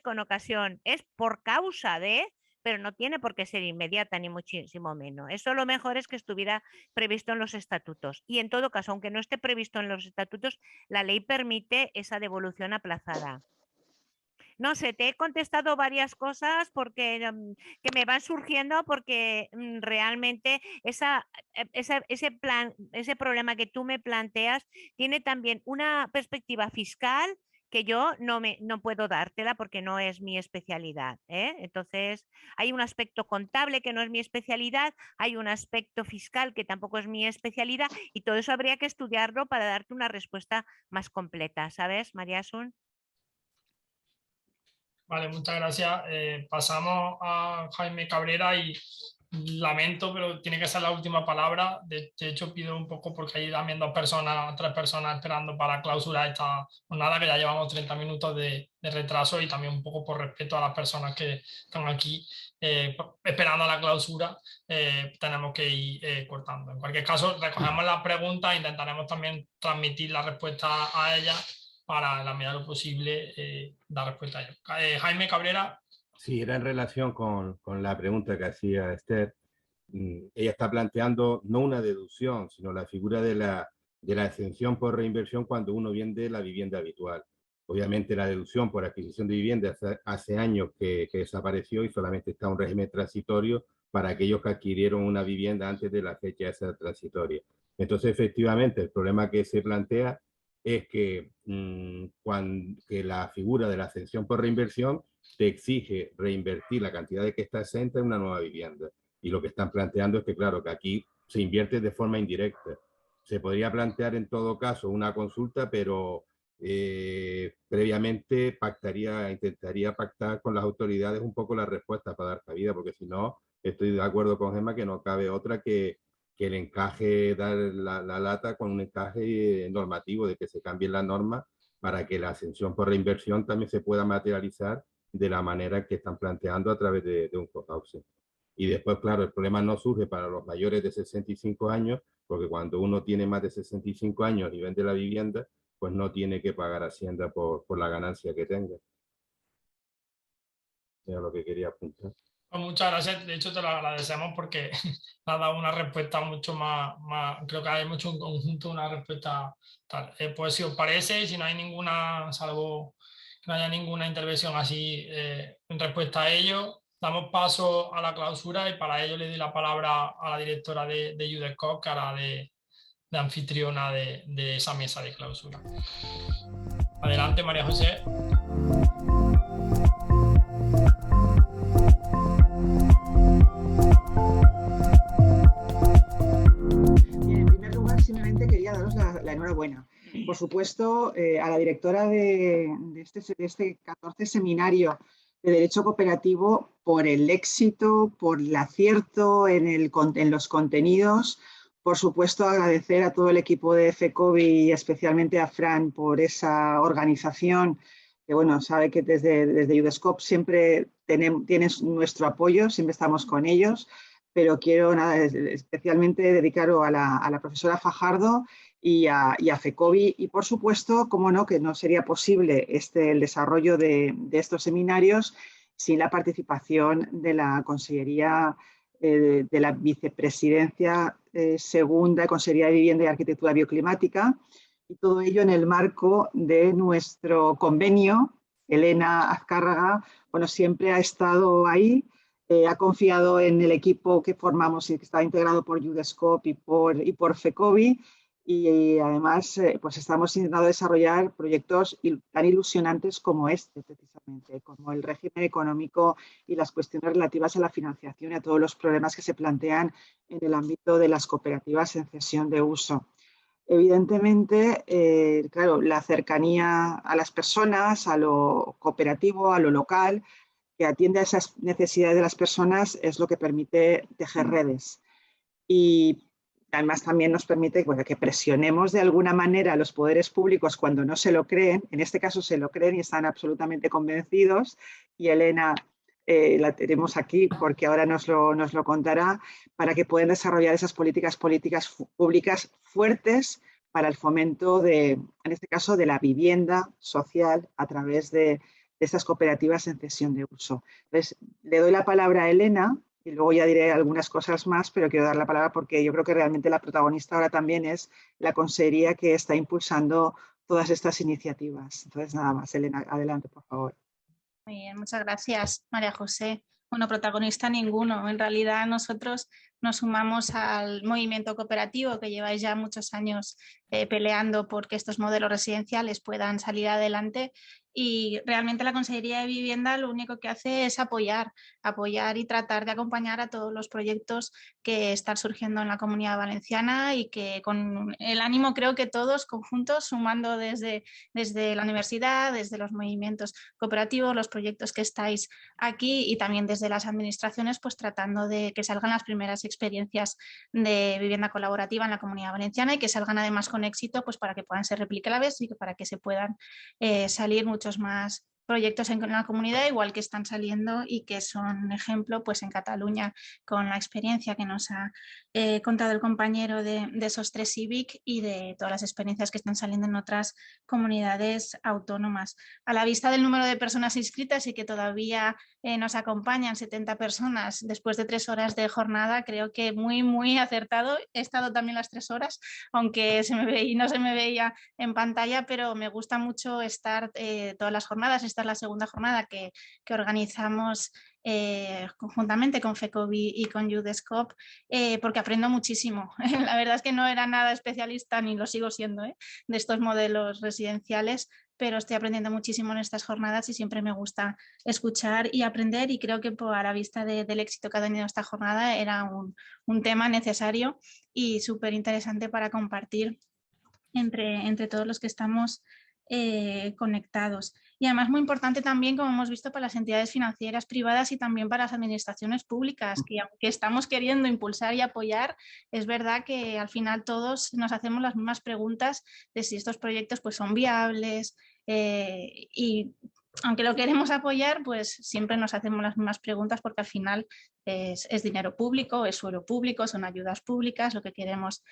con ocasión, es por causa de, pero no tiene por qué ser inmediata ni muchísimo menos. Eso lo mejor es que estuviera previsto en los estatutos. Y en todo caso, aunque no esté previsto en los estatutos, la ley permite esa devolución aplazada. No sé, te he contestado varias cosas porque que me van surgiendo porque realmente ese problema que tú me planteas tiene también una perspectiva fiscal que yo no puedo dártela porque no es mi especialidad, ¿eh? Entonces, hay un aspecto contable que no es mi especialidad, hay un aspecto fiscal que tampoco es mi especialidad y todo eso habría que estudiarlo para darte una respuesta más completa, ¿sabes, María Asun? Vale, muchas gracias. Pasamos a Jaime Cabrera y lamento, pero tiene que ser la última palabra. De hecho, pido un poco porque hay también tres personas esperando para clausurar esta jornada, que ya llevamos 30 minutos de retraso y también un poco por respeto a las personas que están aquí esperando a la clausura, tenemos que ir cortando. En cualquier caso, recogemos las preguntas e intentaremos también transmitir la respuesta a ellas para en la medida de lo posible dar respuesta a ello. Jaime Cabrera. Sí, era en relación con la pregunta que hacía Esther. Ella está planteando no una deducción, sino la figura de la exención por reinversión cuando uno vende la vivienda habitual. Obviamente la deducción por adquisición de vivienda hace años que desapareció y solamente está un régimen transitorio para aquellos que adquirieron una vivienda antes de la fecha esa transitoria. Entonces, efectivamente, el problema que se plantea es que, que la figura de la exención por reinversión te exige reinvertir la cantidad de que está exenta en una nueva vivienda. Y lo que están planteando es que, claro, que aquí se invierte de forma indirecta. Se podría plantear en todo caso una consulta, pero previamente intentaría pactar con las autoridades un poco la respuesta para dar cabida, porque si no, estoy de acuerdo con Gemma que no cabe otra que el encaje, dar la lata con un encaje normativo de que se cambie la norma para que la exención por reinversión también se pueda materializar de la manera que están planteando a través de un cohousing. Y después, claro, el problema no surge para los mayores de 65 años, porque cuando uno tiene más de 65 años y vende la vivienda, pues no tiene que pagar Hacienda por la ganancia que tenga. Era lo que quería apuntar. Pues muchas gracias, de hecho te lo agradecemos porque ha dado una respuesta mucho más, creo que hay mucho en conjunto, una respuesta tal. Pues si os parece, y si no hay ninguna, salvo que no haya ninguna intervención así en respuesta a ello, damos paso a la clausura y para ello le doy la palabra a la directora de UDESCOP, que hará de anfitriona de esa mesa de clausura. Adelante, María José. enhorabuena. Por supuesto, a la directora de este 14 seminario de Derecho Cooperativo por el éxito, por el acierto en los contenidos. Por supuesto, agradecer a todo el equipo de FECOBI y especialmente a Fran por esa organización, que bueno, sabe que desde UDESCOP siempre tienen nuestro apoyo, siempre estamos con ellos, pero quiero especialmente dedicarlo a la profesora Fajardo y a FECOBI y por supuesto, como no, que no sería posible el desarrollo de estos seminarios sin la participación de la Consellería de la Vicepresidencia Segunda, Consellería de Vivienda y Arquitectura Bioclimática, y todo ello en el marco de nuestro convenio. Elena Azcárraga, bueno, siempre ha estado ahí, ha confiado en el equipo que formamos y que está integrado por UDESCOP y por FECOBI, y además pues estamos intentando desarrollar proyectos tan ilusionantes como este, precisamente, como el régimen económico y las cuestiones relativas a la financiación y a todos los problemas que se plantean en el ámbito de las cooperativas en cesión de uso. Evidentemente, claro, la cercanía a las personas, a lo cooperativo, a lo local, que atiende a esas necesidades de las personas, es lo que permite tejer redes. Y además también nos permite que presionemos de alguna manera a los poderes públicos cuando no se lo creen. En este caso se lo creen y están absolutamente convencidos. Y Elena la tenemos aquí porque ahora nos lo contará, para que puedan desarrollar esas políticas públicas fuertes para el fomento en este caso, de la vivienda social a través de estas cooperativas en cesión de uso. Entonces, le doy la palabra a Elena y luego ya diré algunas cosas más, pero quiero dar la palabra porque yo creo que realmente la protagonista ahora también es la Consellería que está impulsando todas estas iniciativas. Entonces, nada más, Elena, adelante, por favor. Muy bien, muchas gracias, María José. Bueno, protagonista ninguno. En realidad nosotros nos sumamos al movimiento cooperativo que lleváis ya muchos años peleando por que estos modelos residenciales puedan salir adelante, y realmente la Consellería de Vivienda lo único que hace es apoyar y tratar de acompañar a todos los proyectos que están surgiendo en la Comunidad Valenciana, y que con el ánimo, creo que todos conjuntos, sumando desde la universidad, desde los movimientos cooperativos, los proyectos que estáis aquí y también desde las administraciones, pues tratando de que salgan las primeras experiencias de vivienda colaborativa en la Comunidad Valenciana, y que salgan además con éxito, pues para que puedan ser replicables y para que se puedan salir muchos más proyectos en la comunidad, igual que están saliendo y que son ejemplo pues en Cataluña, con la experiencia que nos ha contado el compañero de Sostres Civic, y de todas las experiencias que están saliendo en otras comunidades autónomas. A la vista del número de personas inscritas y que todavía nos acompañan 70 personas después de 3 horas de jornada, creo que muy acertado. He estado también las 3 horas, aunque no se me veía en pantalla, pero me gusta mucho estar todas las jornadas. Esta es la segunda jornada que organizamos conjuntamente con FECOBI y con UDESCOP, porque aprendo muchísimo. La verdad es que no era nada especialista, ni lo sigo siendo, de estos modelos residenciales, pero estoy aprendiendo muchísimo en estas jornadas y siempre me gusta escuchar y aprender, y creo que a la vista del éxito que ha tenido esta jornada era un tema necesario y súper interesante para compartir entre todos los que estamos conectados. Y además muy importante también, como hemos visto, para las entidades financieras privadas y también para las administraciones públicas, que aunque estamos queriendo impulsar y apoyar, es verdad que al final todos nos hacemos las mismas preguntas de si estos proyectos pues son viables, y aunque lo queremos apoyar, pues siempre nos hacemos las mismas preguntas, porque al final es dinero público, es suelo público, son ayudas públicas, lo que queremos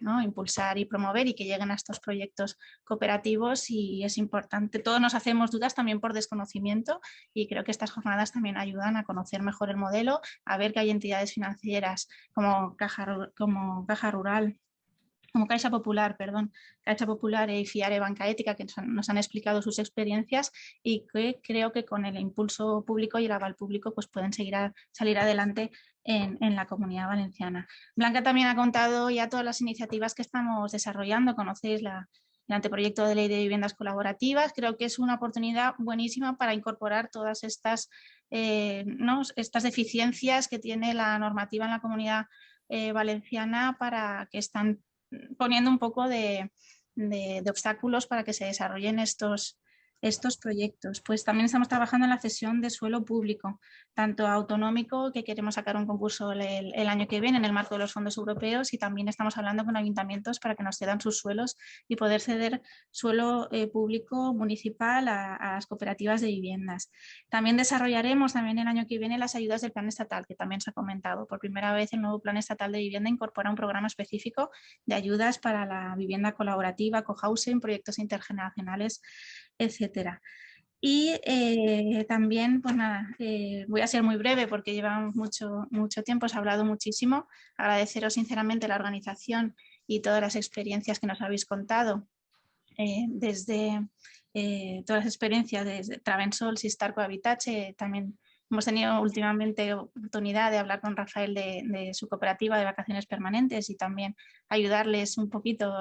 ¿no? impulsar y promover, y que lleguen a estos proyectos cooperativos, y es importante. Todos nos hacemos dudas también por desconocimiento, y creo que estas jornadas también ayudan a conocer mejor el modelo, a ver que hay entidades financieras como Caja Rural, como Caixa Popular y Fiare Banca Ética, que nos han explicado sus experiencias, y que creo que con el impulso público y el aval público pues pueden salir adelante en la Comunidad Valenciana. Blanca también ha contado ya todas las iniciativas que estamos desarrollando. Conocéis el anteproyecto de ley de viviendas colaborativas. Creo que es una oportunidad buenísima para incorporar todas estas deficiencias que tiene la normativa en la Comunidad Valenciana, para que están poniendo un poco de obstáculos para que se desarrollen estos proyectos. Pues también estamos trabajando en la cesión de suelo público, tanto autonómico, que queremos sacar un concurso el año que viene en el marco de los fondos europeos, y también estamos hablando con ayuntamientos para que nos cedan sus suelos y poder ceder suelo público municipal a las cooperativas de viviendas. También desarrollaremos también el año que viene las ayudas del plan estatal, que también se ha comentado. Por primera vez el nuevo plan estatal de vivienda incorpora un programa específico de ayudas para la vivienda colaborativa, cohousing, proyectos intergeneracionales, etcétera. Y también, pues nada, voy a ser muy breve porque llevamos mucho tiempo, os he hablado muchísimo. Agradeceros sinceramente la organización y todas las experiencias que nos habéis contado, desde todas las experiencias de Travensol, Sistarco, Habitache. También hemos tenido últimamente oportunidad de hablar con Rafael de su cooperativa de vacaciones permanentes y también ayudarles un poquito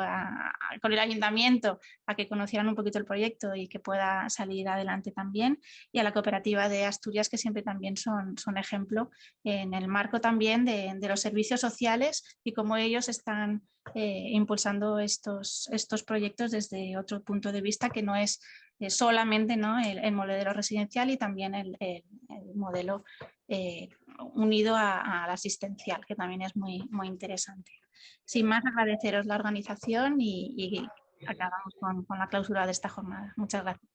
con el ayuntamiento a que conocieran un poquito el proyecto y que pueda salir adelante también. Y a la cooperativa de Asturias, que siempre también son ejemplo en el marco también de los servicios sociales y cómo ellos están impulsando estos proyectos desde otro punto de vista, que no es solamente, ¿no?, el modelo residencial, y también el modelo unido al asistencial, que también es muy interesante. Sin más, agradeceros la organización y acabamos con la clausura de esta jornada. Muchas gracias.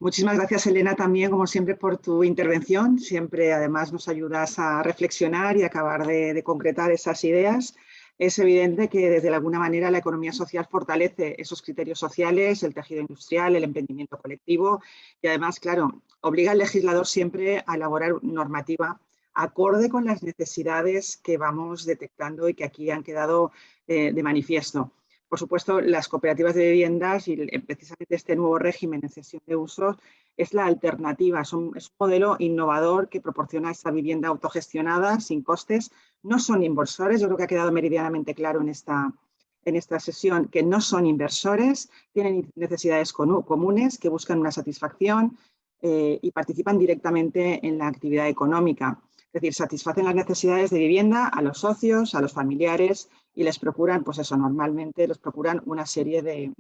Muchísimas gracias, Elena, también, como siempre, por tu intervención. Siempre, además, nos ayudas a reflexionar y acabar de concretar esas ideas. Es evidente que, desde alguna manera, la economía social fortalece esos criterios sociales, el tejido industrial, el emprendimiento colectivo y, además, claro, obliga al legislador siempre a elaborar normativa acorde con las necesidades que vamos detectando y que aquí han quedado de manifiesto. Por supuesto, las cooperativas de viviendas y precisamente este nuevo régimen de cesión de usos es la alternativa, es un modelo innovador que proporciona esta vivienda autogestionada, sin costes. No son inversores, yo creo que ha quedado meridianamente claro en esta sesión que no son inversores, tienen necesidades comunes que buscan una satisfacción y participan directamente en la actividad económica. Es decir, satisfacen las necesidades de vivienda a los socios, a los familiares, y les procuran, pues eso, normalmente les procuran una serie de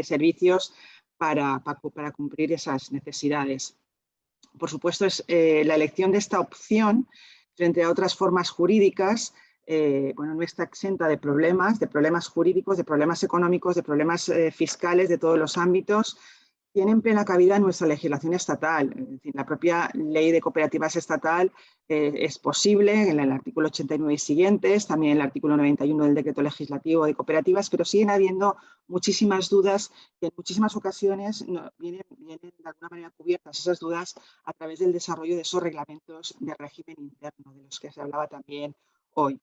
servicios para cumplir esas necesidades. Por supuesto, es la elección de esta opción frente a otras formas jurídicas, bueno, no está exenta de problemas jurídicos, de problemas económicos, de problemas fiscales de todos los ámbitos. Tienen plena cabida en nuestra legislación estatal. Es decir, la propia ley de cooperativas estatal es posible en el artículo 89 y siguientes, también en el artículo 91 del decreto legislativo de cooperativas, pero siguen habiendo muchísimas dudas que en muchísimas ocasiones vienen de alguna manera cubiertas esas dudas a través del desarrollo de esos reglamentos de régimen interno, de los que se hablaba también hoy.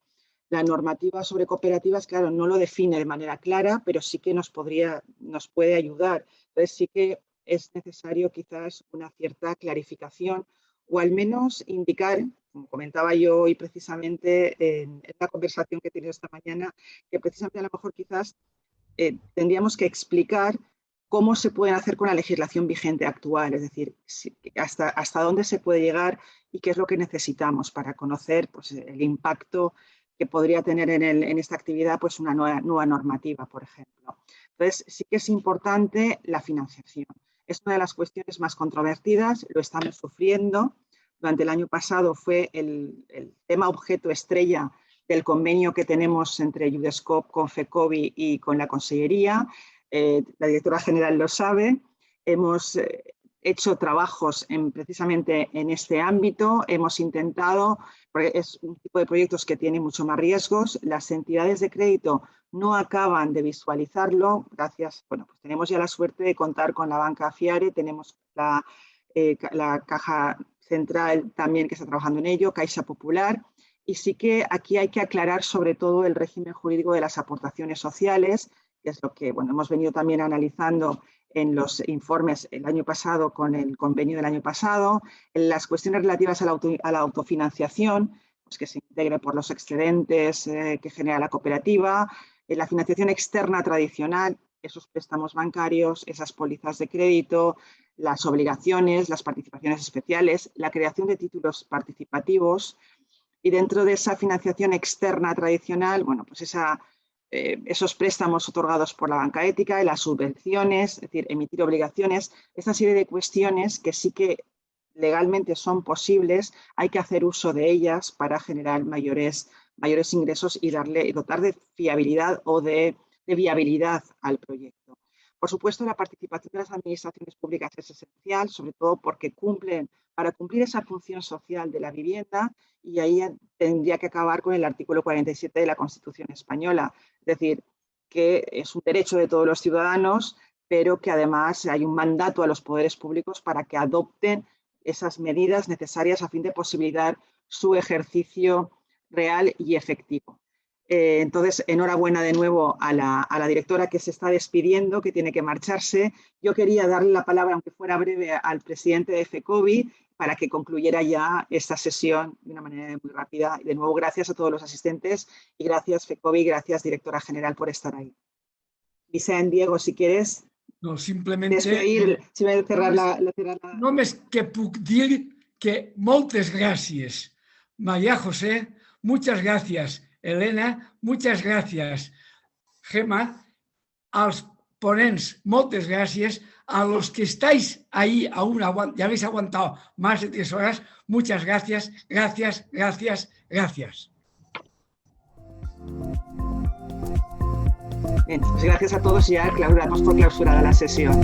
La normativa sobre cooperativas, claro, no lo define de manera clara, pero sí que nos puede ayudar. Entonces sí que es necesario quizás una cierta clarificación o al menos indicar, como comentaba yo hoy precisamente en la conversación que he tenido esta mañana, que precisamente a lo mejor quizás tendríamos que explicar cómo se pueden hacer con la legislación vigente actual, es decir, hasta dónde se puede llegar y qué es lo que necesitamos para conocer, pues, el impacto que podría tener en esta actividad, pues, una nueva normativa, por ejemplo. Entonces, sí que es importante la financiación. Es una de las cuestiones más controvertidas, lo estamos sufriendo. Durante el año pasado fue el tema objeto estrella del convenio que tenemos entre Judescop, con FECOBI y con la Consellería. La directora general lo sabe. Hemos hecho trabajos precisamente en este ámbito. Hemos intentado, porque es un tipo de proyectos que tiene mucho más riesgos. Las entidades de crédito no acaban de visualizarlo. Gracias, bueno, pues tenemos ya la suerte de contar con la banca Fiare, tenemos la Caja Central también que está trabajando en ello, Caixa Popular, y sí que aquí hay que aclarar sobre todo el régimen jurídico de las aportaciones sociales, que es lo que, bueno, hemos venido también analizando en los informes el año pasado con el convenio del año pasado, en las cuestiones relativas a la autofinanciación, pues que se integre por los excedentes que genera la cooperativa, la financiación externa tradicional, esos préstamos bancarios, esas pólizas de crédito, las obligaciones, las participaciones especiales, la creación de títulos participativos, Y dentro de esa financiación externa tradicional, bueno, pues esos préstamos otorgados por la banca ética y las subvenciones, es decir, emitir obligaciones, esta serie de cuestiones que sí que legalmente son posibles, hay que hacer uso de ellas para generar mayores ingresos y dotar de fiabilidad o de viabilidad al proyecto. Por supuesto, la participación de las administraciones públicas es esencial, sobre todo porque para cumplir esa función social de la vivienda, y ahí tendría que acabar con el artículo 47 de la Constitución española, es decir, que es un derecho de todos los ciudadanos, pero que además hay un mandato a los poderes públicos para que adopten esas medidas necesarias a fin de posibilitar su ejercicio real y efectivo. Entonces, enhorabuena de nuevo a la directora que se está despidiendo, que tiene que marcharse. Yo quería darle la palabra, aunque fuera breve, al presidente de FECOBI para que concluyera ya esta sesión de una manera muy rápida. Y de nuevo, gracias a todos los asistentes y gracias FECOBI, gracias directora general por estar ahí. Vicent, Diego, si quieres. No, simplement... Només que puc dir que moltes gràcies, María José, muchas gracias, Elena, muchas gracias, Gemma, als ponents, moltes gràcies, a los que estáis ahí aún y habéis aguantado más de 3 horas, muchas gracias, gracias, gracias, gracias. Bien, pues gracias a todos y ya damos por clausurada la sesión.